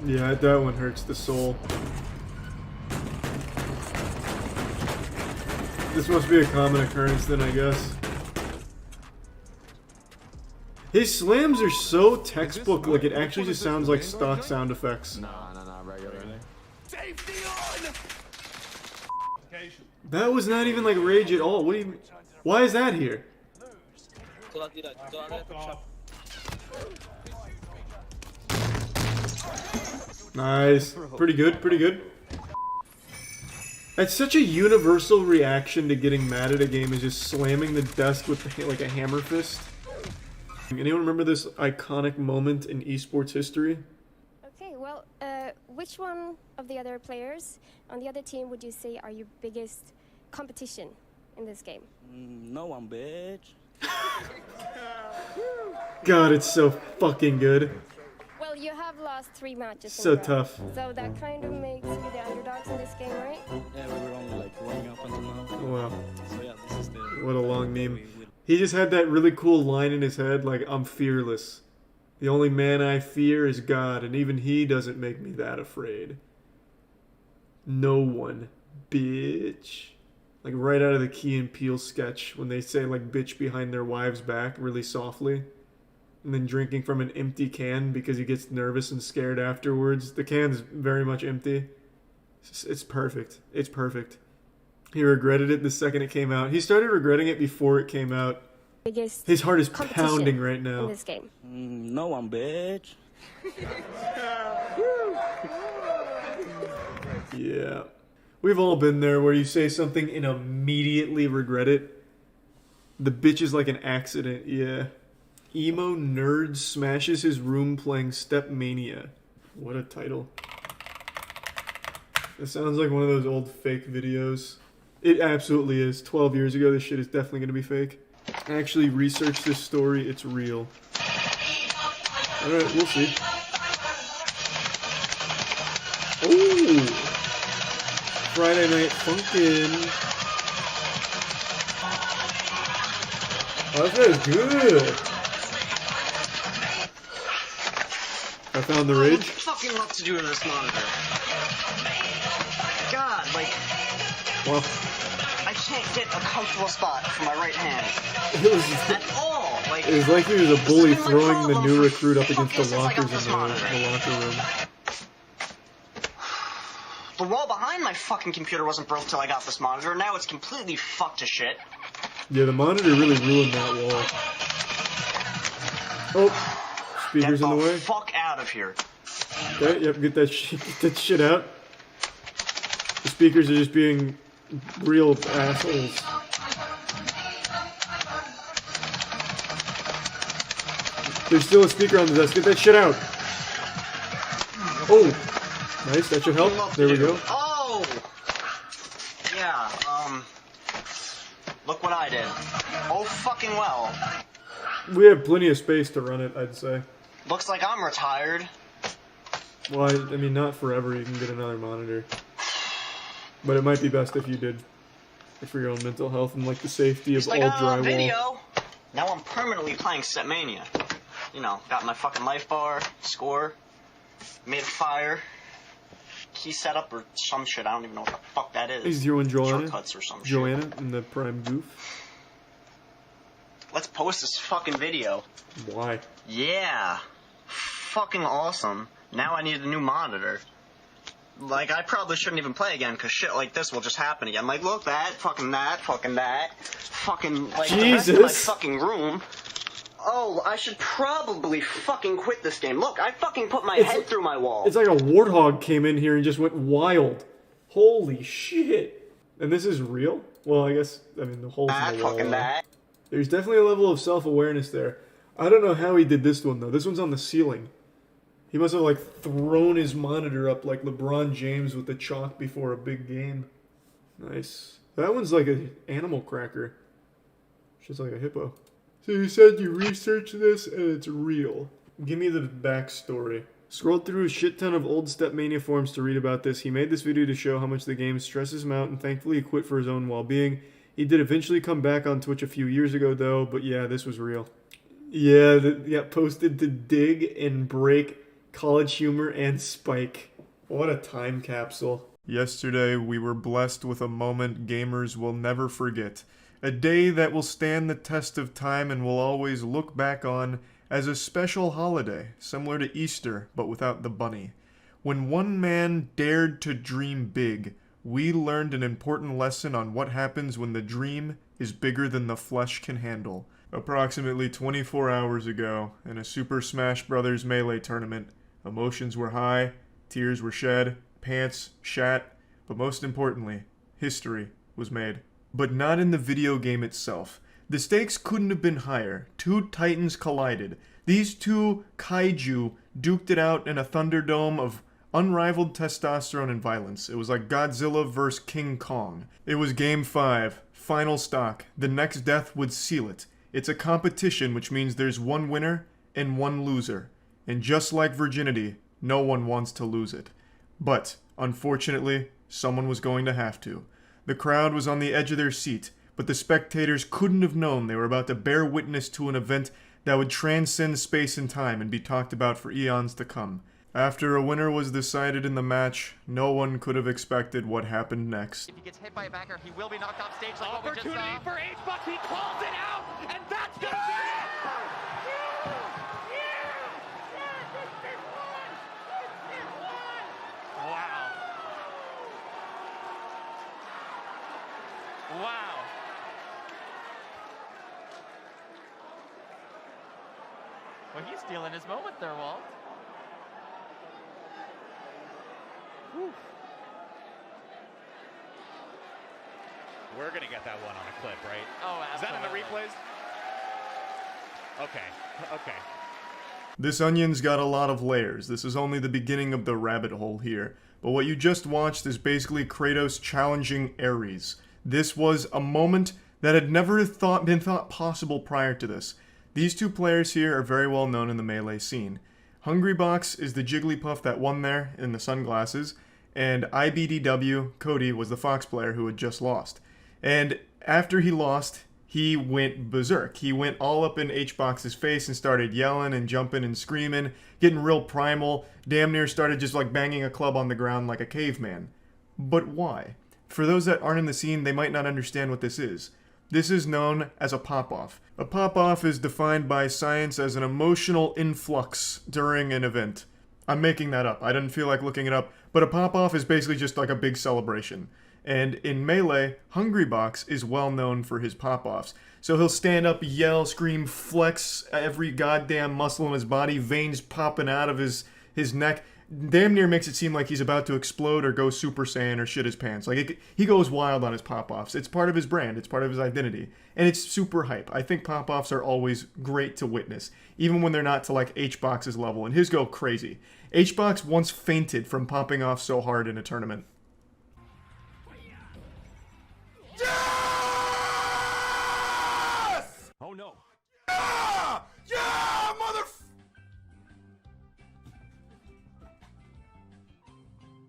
Yeah, that one hurts the soul. This must be a common occurrence then, I guess. His slams are so textbook, like it actually just sounds like stock sound effects. No, regular. That was not even like rage at all. What do you? Why is that here? Nice. Pretty good, pretty good. That's such a universal reaction to getting mad at a game, is just slamming the desk with like a hammer fist. Anyone remember this iconic moment in esports history? Okay, well, which one of the other players on the other team would you say are your biggest competition in this game? No one, bitch. God, it's so fucking good. Well, you have lost 3 matches. So in a row, tough. So that kind of makes you the underdogs in this game, right? Yeah, we were only like warming up until now. Wow. So yeah, this is the. What a long meme. He just had that really cool line in his head, like, I'm fearless. The only man I fear is God, and even he doesn't make me that afraid. No one. Bitch. Like, right out of the Key and Peele sketch, when they say, like, bitch behind their wives' back really softly. And then drinking from an empty can because he gets nervous and scared afterwards. The can's very much empty. It's perfect. It's perfect. He regretted it the second it came out. He started regretting it before it came out. Biggest His heart is competition pounding right now. in this game. No one, bitch. Yeah. We've all been there where you say something and immediately regret it. The bitch is like an accident, yeah. Emo nerd smashes his room playing Step Mania. What a title. It sounds like one of those old fake videos. It absolutely is. 12 years ago, this shit is definitely going to be fake. I actually researched this story. It's real. Alright, we'll see. Ooh! Friday Night Funkin'. Oh, that is good. I found the ridge. Fucking what to do with this monitor. God, like, Well, I can't get a comfortable spot for my right hand it was at all. Like, it was like he was a bully this has been my throwing the problem new for recruit up against fucking the since I got lockers in this the monitor. locker room. The wall behind my fucking computer wasn't broke till I got this monitor. Now it's completely fucked to shit. Yeah, the monitor really ruined that wall. Oh, speakers in the way. Fuck out of here. Okay, yep, get that shit out. The speakers are just being real assholes. There's still a speaker on the desk. Get that shit out. Oh, nice. That should help. There we go. Oh! Yeah, look what I did. Oh fucking well. We have plenty of space to run it, I'd say. Looks like I'm retired. Well, I mean, not forever. You can get another monitor. But it might be best if you did. For your own mental health and, like, the safety of Just like all on drywall. video. Now I'm permanently playing Stepmania. You know, got my fucking life bar, score, made a fire, key setup or some shit. I don't even know what the fuck that is. Is you and Joanna? Shortcuts or some shit. Joanna in the Prime Goof. Let's post this fucking video. Why? Yeah. Fucking awesome. Now I need a new monitor. Like, I probably shouldn't even play again, because shit like this will just happen again. Like, look, that, fucking, like, the rest of my fucking room. Oh, I should probably fucking quit this game. Look, I fucking put my head through my wall. It's like a warthog came in here and just went wild. Holy shit. And this is real? Well, I guess, I mean, the holes in the wall. There's definitely a level of self-awareness there. I don't know how he did this one, though. This one's on the ceiling. He must have, like, thrown his monitor up like LeBron James with the chalk before a big game. Nice. That one's like an animal cracker. Just like a hippo. So you said you researched this and it's real. Give me the backstory. Scrolled through a shit ton of old Stepmania forums to read about this. He made this video to show how much the game stresses him out and thankfully he quit for his own well-being. He did eventually come back on Twitch a few years ago though, but yeah, this was real. Yeah, posted to dig and break College Humor and Spike. What a time capsule. Yesterday, we were blessed with a moment gamers will never forget. A day that will stand the test of time and will always look back on as a special holiday, similar to Easter, but without the bunny. When one man dared to dream big, we learned an important lesson on what happens when the dream is bigger than the flesh can handle. Approximately 24 hours ago, in a Super Smash Bros. Melee tournament, emotions were high, tears were shed, pants shat, but most importantly, history was made. But not in the video game itself. The stakes couldn't have been higher. Two titans collided. These two kaiju duked it out in a Thunderdome of unrivaled testosterone and violence. It was like Godzilla vs. King Kong. It was Game 5, final stock. The next death would seal it. It's a competition, which means there's one winner and one loser. And just like virginity, no one wants to lose it. But, unfortunately, someone was going to have to. The crowd was on the edge of their seat, but the spectators couldn't have known they were about to bear witness to an event that would transcend space and time and be talked about for eons to come. After a winner was decided in the match, no one could have expected what happened next. If he gets hit by a backer, he will be knocked off stage like what we just saw. Opportunity for H-Buck, he calls it out, and that's gonna be it! Wow. Well, he's stealing his moment there, Walt. Whew. We're gonna get that one on a clip, right? Oh, Is that in the absolutely. replays? Okay. This onion's got a lot of layers. This is only the beginning of the rabbit hole here. But what you just watched is basically Kratos challenging Ares. This was a moment that had never been thought possible prior to this. These two players here are very well known in the Melee scene. Hungrybox is the Jigglypuff that won there in the sunglasses, and IBDW, Cody, was the Fox player who had just lost. And after he lost, he went berserk. He went all up in H-Box's face and started yelling and jumping and screaming, getting real primal, damn near started just like banging a club on the ground like a caveman. But why? For those that aren't in the scene, they might not understand what this is. This is known as a pop-off. A pop-off is defined by science as an emotional influx during an event. I'm making that up. I didn't feel like looking it up, but a pop-off is basically just like a big celebration. And in Melee, Hungrybox is well known for his pop-offs. So he'll stand up, yell, scream, flex every goddamn muscle in his body, veins popping out of his neck. Damn near makes it seem like he's about to explode or go Super Saiyan or shit his pants. Like, he goes wild on his pop-offs. It's part of his brand. It's part of his identity. And it's super hype. I think pop-offs are always great to witness, even when they're not to, like, H-Box's level. And his go crazy. H-Box once fainted from popping off so hard in a tournament. Yes! Oh no. Yeah! Yeah,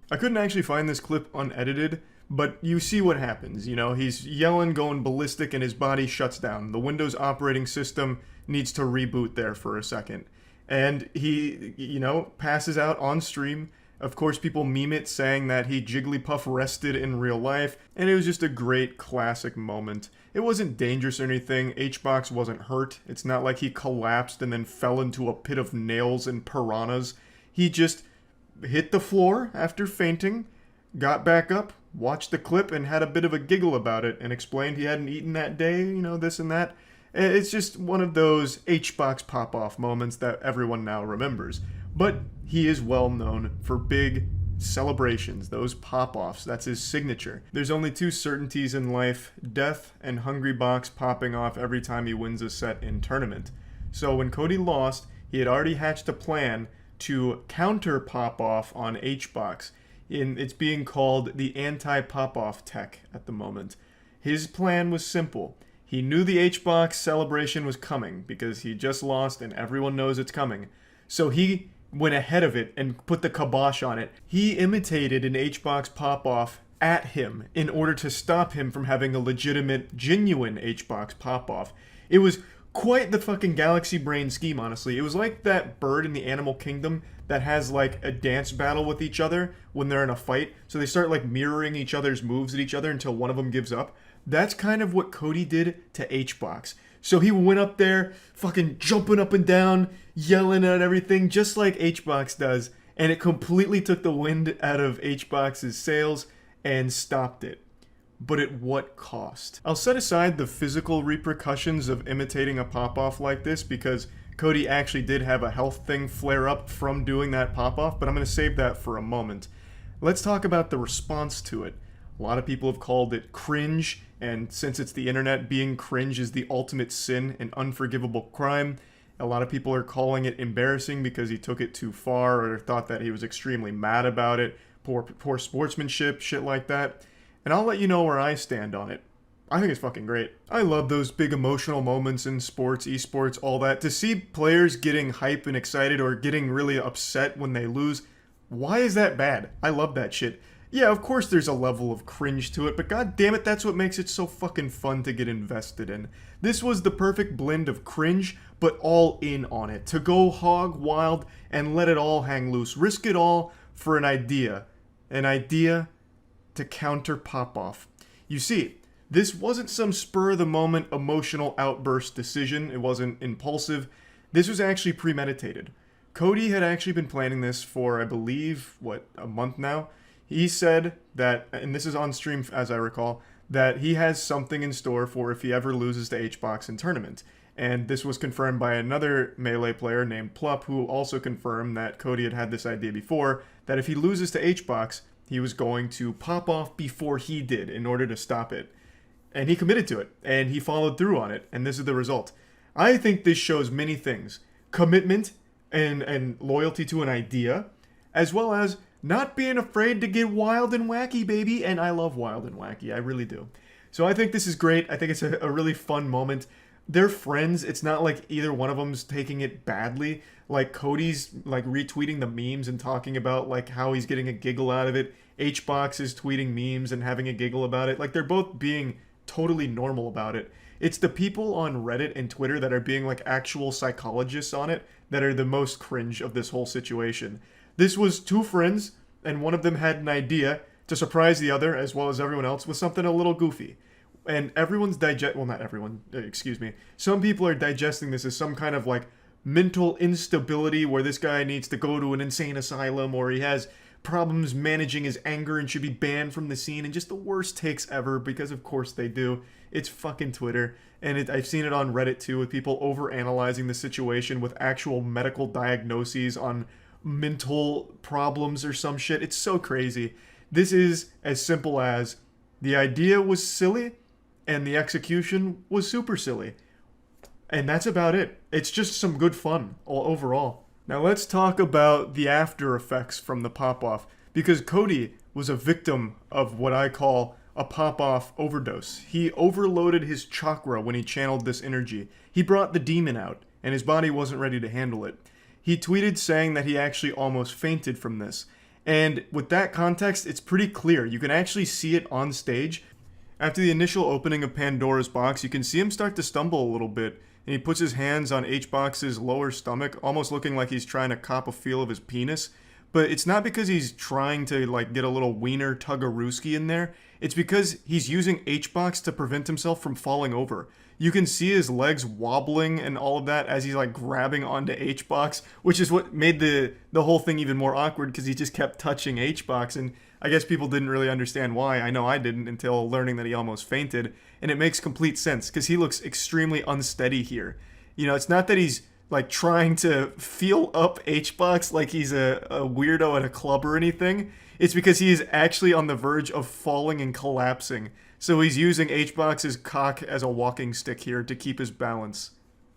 I couldn't actually find this clip unedited, but you see what happens. You know, he's yelling, going ballistic, and his body shuts down. The Windows operating system needs to reboot there for a second. And he, you know, passes out on stream. Of course, people meme it, saying that he Jigglypuff rested in real life, and it was just a great classic moment. It wasn't dangerous or anything. H-Box wasn't hurt. It's not like he collapsed and then fell into a pit of nails and piranhas. He just hit the floor after fainting, got back up, watched the clip, and had a bit of a giggle about it, and explained he hadn't eaten that day, you know, this and that. It's just one of those H-Box pop-off moments that everyone now remembers. But he is well known for big celebrations, those pop-offs. That's his signature. There's only two certainties in life, death and Hungrybox popping off every time he wins a set in tournament. So when Cody lost, he had already hatched a plan to counter pop-off on H-Box. It's being called the anti-pop-off tech at the moment. His plan was simple. He knew the H-Box celebration was coming because he just lost and everyone knows it's coming. So he went ahead of it and put the kibosh on it. He imitated an H-Box pop-off at him in order to stop him from having a legitimate, genuine H-Box pop-off. It was quite the fucking galaxy brain scheme, honestly. It was like that bird in the animal kingdom that has like a dance battle with each other when they're in a fight. So they start like mirroring each other's moves at each other until one of them gives up. That's kind of what Cody did to H-Box. So he went up there, fucking jumping up and down, yelling at everything, just like H-Box does. And it completely took the wind out of H-Box's sails and stopped it. But at what cost? I'll set aside the physical repercussions of imitating a pop-off like this because Cody actually did have a health thing flare up from doing that pop-off, but I'm going to save that for a moment. Let's talk about the response to it. A lot of people have called it cringe, and since it's the internet, being cringe is the ultimate sin, an unforgivable crime. A lot of people are calling it embarrassing because he took it too far or thought that he was extremely mad about it, poor sportsmanship, shit like that. And I'll let you know where I stand on it. I think it's fucking great. I love those big emotional moments in sports, esports, all that. To see players getting hype and excited or getting really upset when they lose, why is that bad? I love that shit. Yeah, of course there's a level of cringe to it, but god damn it, that's what makes it so fucking fun to get invested in. This was the perfect blend of cringe, but all in on it. To go hog wild and let it all hang loose. Risk it all for an idea. An idea to counter pop-off. You see, this wasn't some spur-of-the-moment emotional outburst decision. It wasn't impulsive. This was actually premeditated. Cody had actually been planning this for, I believe, a month now? He said that, and this is on stream as I recall, that he has something in store for if he ever loses to H-Box in tournament. And this was confirmed by another Melee player named Plup, who also confirmed that Cody had had this idea before, that if he loses to HBox, he was going to pop off before he did in order to stop it. And he committed to it, and he followed through on it, and this is the result. I think this shows many things. Commitment and loyalty to an idea, as well as not being afraid to get wild and wacky, baby. And I love wild and wacky, I really do. So I think this is great. I think it's a really fun moment. They're friends. It's not like either one of them's taking it badly. Like Cody's like retweeting the memes and talking about like how he's getting a giggle out of it. HBox is tweeting memes and having a giggle about it. Like they're both being totally normal about it. It's the people on Reddit and Twitter that are being like actual psychologists on it that are the most cringe of this whole situation. This was two friends, and one of them had an idea to surprise the other, as well as everyone else, with something a little goofy. And everyone's well, not everyone, excuse me. Some people are digesting this as some kind of like mental instability where this guy needs to go to an insane asylum, or he has problems managing his anger and should be banned from the scene, and just the worst takes ever, because of course they do. It's fucking Twitter, and I've seen it on Reddit too, with people overanalyzing the situation with actual medical diagnoses on mental problems or some shit. It's so crazy. This is as simple as the idea was silly and the execution was super silly. And that's about it. It's just some good fun overall. Now let's talk about the after effects from the pop-off, because Cody was a victim of what I call a pop-off overdose. He overloaded his chakra when he channeled this energy. He brought the demon out, and his body wasn't ready to handle it. He tweeted saying that he actually almost fainted from this. And with that context, it's pretty clear. You can actually see it on stage. After the initial opening of Pandora's box, you can see him start to stumble a little bit, and he puts his hands on HBox's lower stomach, almost looking like he's trying to cop a feel of his penis. But it's not because he's trying to like get a little wiener tug-a-rooski in there. It's because he's using HBox to prevent himself from falling over. You can see his legs wobbling and all of that as he's like grabbing onto HBox, which is what made the whole thing even more awkward, because he just kept touching HBox, and I guess people didn't really understand why. I know I didn't until learning that he almost fainted, and it makes complete sense because he looks extremely unsteady here. You know, it's not that he's like trying to feel up HBox like he's a weirdo at a club or anything. It's because he is actually on the verge of falling and collapsing. So he's using HBox's cock as a walking stick here to keep his balance.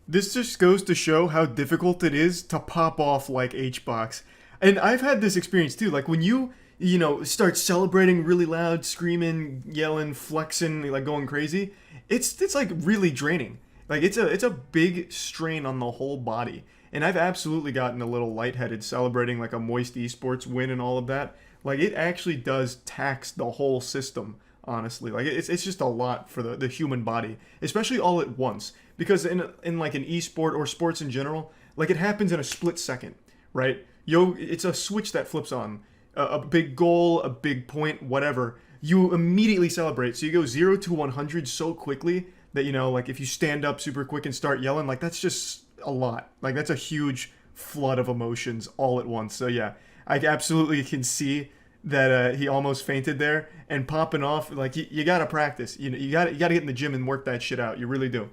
This just goes to show how difficult it is to pop off like HBox. And I've had this experience too. Like when you know, start celebrating really loud, screaming, yelling, flexing, like going crazy, it's like really draining. Like it's a big strain on the whole body. And I've absolutely gotten a little lightheaded celebrating like a Moist Esports win and all of that. Like it actually does tax the whole system, honestly. Like it's just a lot for the human body, especially all at once. Because in like an esport or sports in general, like it happens in a split second, right? It's a switch that flips on. A big goal, a big point, whatever. You immediately celebrate. So you go 0 to 100 so quickly that, you know, like if you stand up super quick and start yelling, like that's just a lot. Like that's a huge flood of emotions all at once. So yeah, I absolutely can see that he almost fainted there, and popping off, like you gotta practice. You gotta get in the gym and work that shit out. You really do.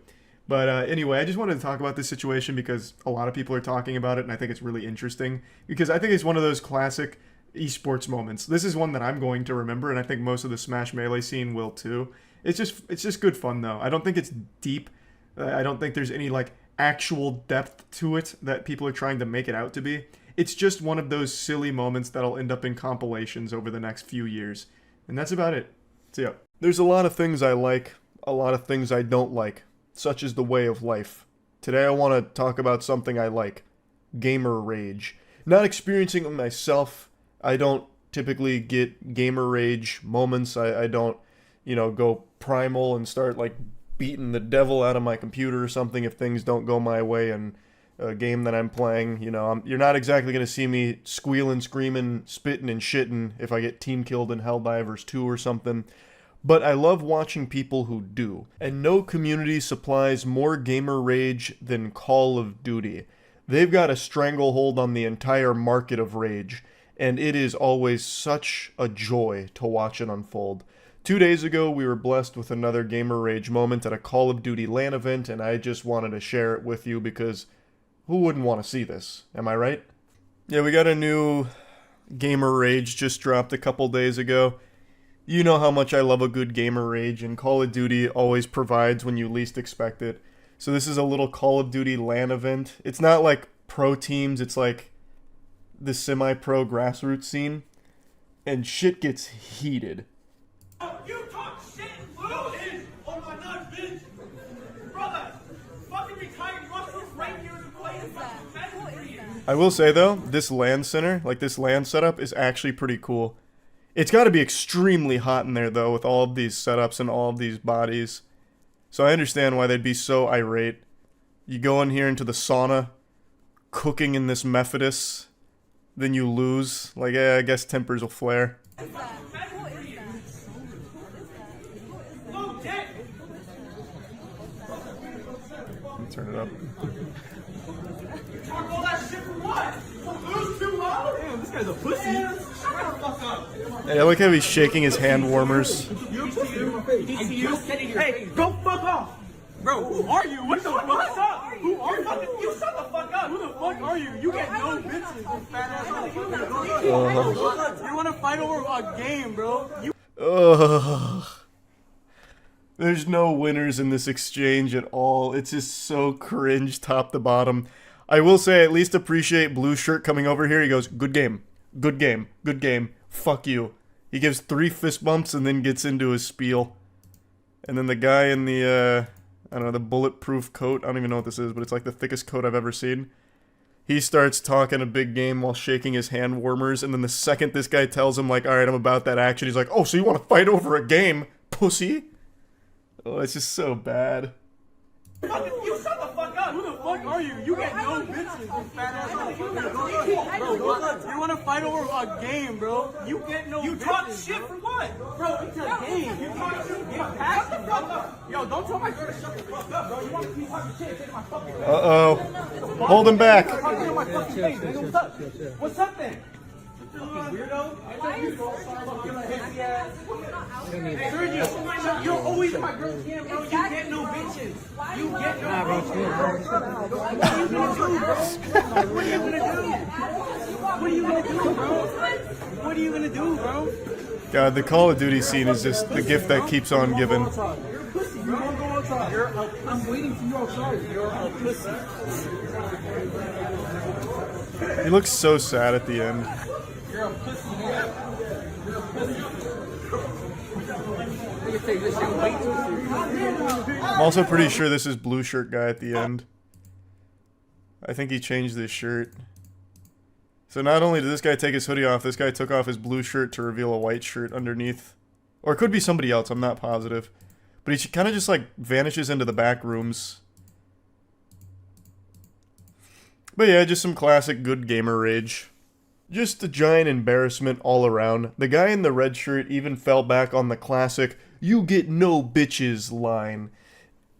But anyway, I just wanted to talk about this situation because a lot of people are talking about it, and I think it's really interesting because I think it's one of those classic esports moments. This is one that I'm going to remember, and I think most of the Smash Melee scene will too. It's just good fun though. I don't think it's deep. I don't think there's any like actual depth to it that people are trying to make it out to be. It's just one of those silly moments that'll end up in compilations over the next few years. And that's about it. So yeah. There's a lot of things I like, a lot of things I don't like, such as the way of life. Today I want to talk about something I like. Gamer rage. Not experiencing it myself. I don't typically get gamer rage moments. I don't, go primal and start like beating the devil out of my computer or something if things don't go my way in a game that I'm playing. You're not exactly going to see me squealing, screaming, spitting, and shitting if I get team killed in Helldivers 2 or something. But I love watching people who do. And no community supplies more gamer rage than Call of Duty. They've got a stranglehold on the entire market of rage, and it is always such a joy to watch it unfold. 2 days ago, we were blessed with another gamer rage moment at a Call of Duty LAN event, and I just wanted to share it with you because who wouldn't want to see this? Am I right? Yeah, we got a new gamer rage just dropped a couple days ago. You know how much I love a good gamer rage, and Call of Duty always provides when you least expect it. So this is a little Call of Duty LAN event. It's not like pro teams, it's like the semi-pro grassroots scene. And shit gets heated. You talk shit and lose! Oh my god, bitch! Brother, fucking retired Russell's right here to play this fucking for you. I will say though, this LAN center, like this LAN setup, is actually pretty cool. It's got to be extremely hot in there though, with all of these setups and all of these bodies. So I understand why they'd be so irate. You go in here into the sauna, cooking in this Methodist, then you lose. Like, yeah, I guess tempers will flare. Turn it up. Talk all that shit for what? Lose too loud? Damn, this guy's a pussy. Shut the fuck up. Hey, I like how he's shaking his hand warmers. You're a pussy. Hey, go fuck off. Bro, who are you? What the fuck up? Who are you? You shut the fuck up. Who the fuck are you? You get no bitches, you fat ass motherfucker. You wanna fight over a game, bro? Ugh. There's no winners in this exchange at all. It's just so cringe top to bottom. I will say, at least appreciate Blue Shirt coming over here. He goes, good game, good game, good game, fuck you. He gives 3 fist bumps and then gets into his spiel. And then the guy in the, I don't know, the bulletproof coat, I don't even know what this is, but it's like the thickest coat I've ever seen. He starts talking a big game while shaking his hand warmers, and then the second this guy tells him, like, alright, I'm about that action, he's like, oh, so you want to fight over a game, pussy? Oh, it's just so bad. You shut the fuck up. Who the fuck are you? You get no bitches, you fat ass motherfucker. Bro, you wanna fight over a game, bro? You get no bitches. You talk shit for what? Bro, it's a game. You talk shit. Get past the fuck up. Yo, don't tell my girl to shut the fuck up, bro. You want to keep talking shit, take my fucking face. Uh-oh. Hold him back. Talking to my fucking face, nigga. What's up? What's up then? Weirdo. Sergio, you're always my girl's cam, bro. You get no bitches. You get no bitches. What are you gonna do? What are you gonna do, bro? What are you gonna do, bro? God, the Call of Duty scene is just the gift that keeps on giving. You're a pussy. You don't go outside. I'm waiting for you outside. You're a pussy. He looks so sad at the end. You're a pussy, man. You're a pussy. I'm also pretty sure this is Blue Shirt guy at the end. I think he changed this shirt. So not only did this guy take his hoodie off, this guy took off his blue shirt to reveal a white shirt underneath. Or it could be somebody else, I'm not positive. But he kind of just like vanishes into the back rooms. But yeah, just some classic good gamer rage. Just a giant embarrassment all around. The guy in the red shirt even fell back on the classic, "You get no bitches" line.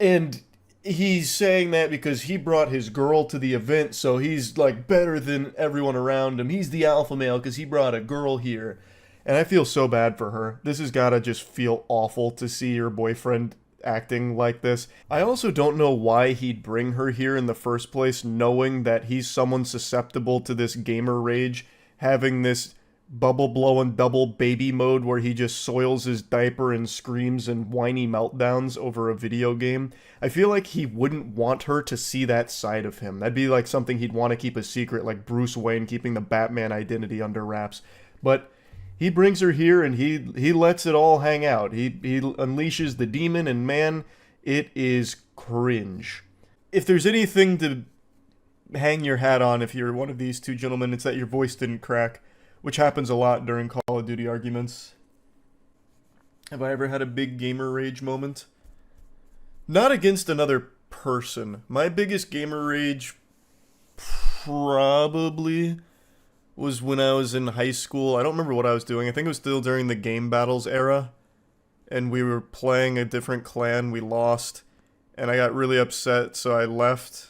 And he's saying that because he brought his girl to the event, so he's like better than everyone around him. He's the alpha male because he brought a girl here. And I feel so bad for her. This has gotta just feel awful to see your boyfriend acting like this. I also don't know why he'd bring her here in the first place, knowing that he's someone susceptible to this gamer rage, having this bubble blowing double baby mode where he just soils his diaper and screams and whiny meltdowns over a video game. I feel like he wouldn't want her to see that side of him. That'd be like something he'd want to keep a secret, like Bruce Wayne keeping the Batman identity under wraps. But he brings her here and he lets it all hang out. He unleashes the demon, and man, it is cringe. If there's anything to hang your hat on if you're one of these two gentlemen, it's that your voice didn't crack, which happens a lot during Call of Duty arguments. Have I ever had a big gamer rage moment? Not against another person. My biggest gamer rage probably was when I was in high school. I don't remember what I was doing. I think it was still during the game battles era. And we were playing a different clan. We lost. And I got really upset, so I left,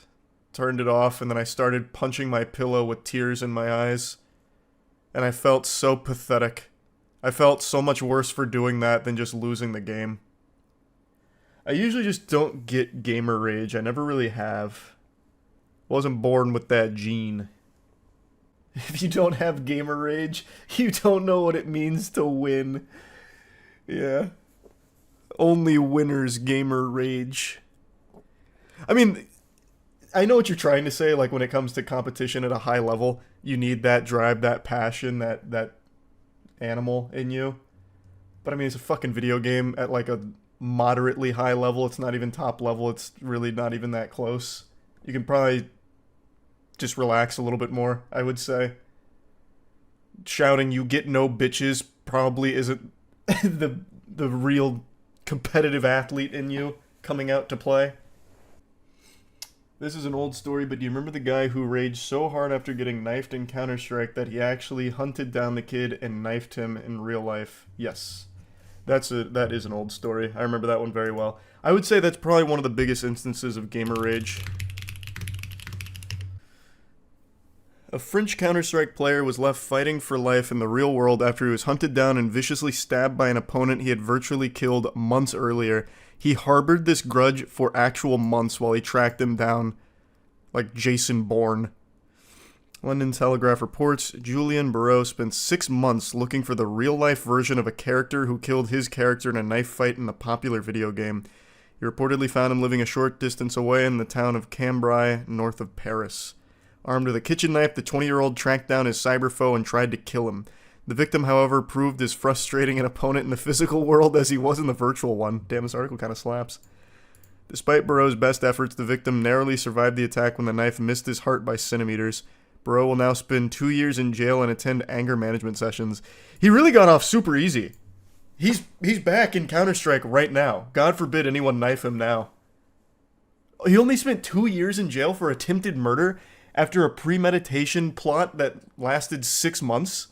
turned it off, and then I started punching my pillow with tears in my eyes. And I felt so pathetic. I felt so much worse for doing that than just losing the game. I usually just don't get gamer rage. I never really have. Wasn't born with that gene. If you don't have gamer rage, you don't know what it means to win. Yeah. Only winners gamer rage. I mean, I know what you're trying to say, like when it comes to competition at a high level, you need that drive, that passion, that animal in you. But I mean, it's a fucking video game at like a moderately high level. It's not even top level. It's really not even that close. You can probably just relax a little bit more, I would say. Shouting "you get no bitches" probably isn't the real competitive athlete in you coming out to play. This is an old story, but do you remember the guy who raged so hard after getting knifed in Counter-Strike that he actually hunted down the kid and knifed him in real life? Yes. That is an old story. I remember that one very well. I would say that's probably one of the biggest instances of gamer rage. A French Counter-Strike player was left fighting for life in the real world after he was hunted down and viciously stabbed by an opponent he had virtually killed months earlier. He harbored this grudge for actual months while he tracked him down, like Jason Bourne. London Telegraph reports Julien Barreau spent 6 months looking for the real-life version of a character who killed his character in a knife fight in the popular video game. He reportedly found him living a short distance away in the town of Cambrai, north of Paris. Armed with a kitchen knife, the 20-year-old tracked down his cyber foe and tried to kill him. The victim, however, proved as frustrating an opponent in the physical world as he was in the virtual one. Damn, this article kind of slaps. Despite Barreau's best efforts, the victim narrowly survived the attack when the knife missed his heart by centimeters. Barreau will now spend 2 years in jail and attend anger management sessions. He really got off super easy. He's back in Counter-Strike right now. God forbid anyone knife him now. He only spent 2 years in jail for attempted murder after a premeditation plot that lasted 6 months?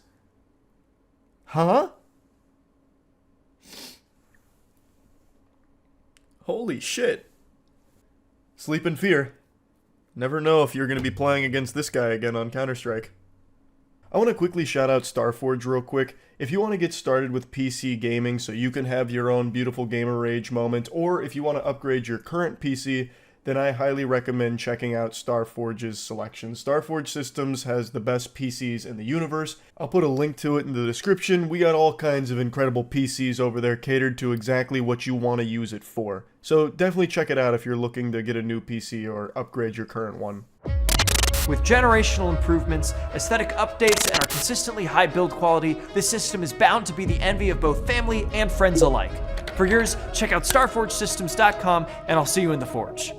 Huh? Holy shit. Sleep in fear. Never know if you're going to be playing against this guy again on Counter-Strike. I want to quickly shout out Starforge real quick. If you want to get started with PC gaming so you can have your own beautiful gamer rage moment, or if you want to upgrade your current PC, then I highly recommend checking out Starforge's selection. Starforge Systems has the best PCs in the universe. I'll put a link to it in the description. We got all kinds of incredible PCs over there catered to exactly what you want to use it for. So definitely check it out if you're looking to get a new PC or upgrade your current one. With generational improvements, aesthetic updates, and our consistently high build quality, this system is bound to be the envy of both family and friends alike. For yours, check out StarForgeSystems.com, and I'll see you in the Forge.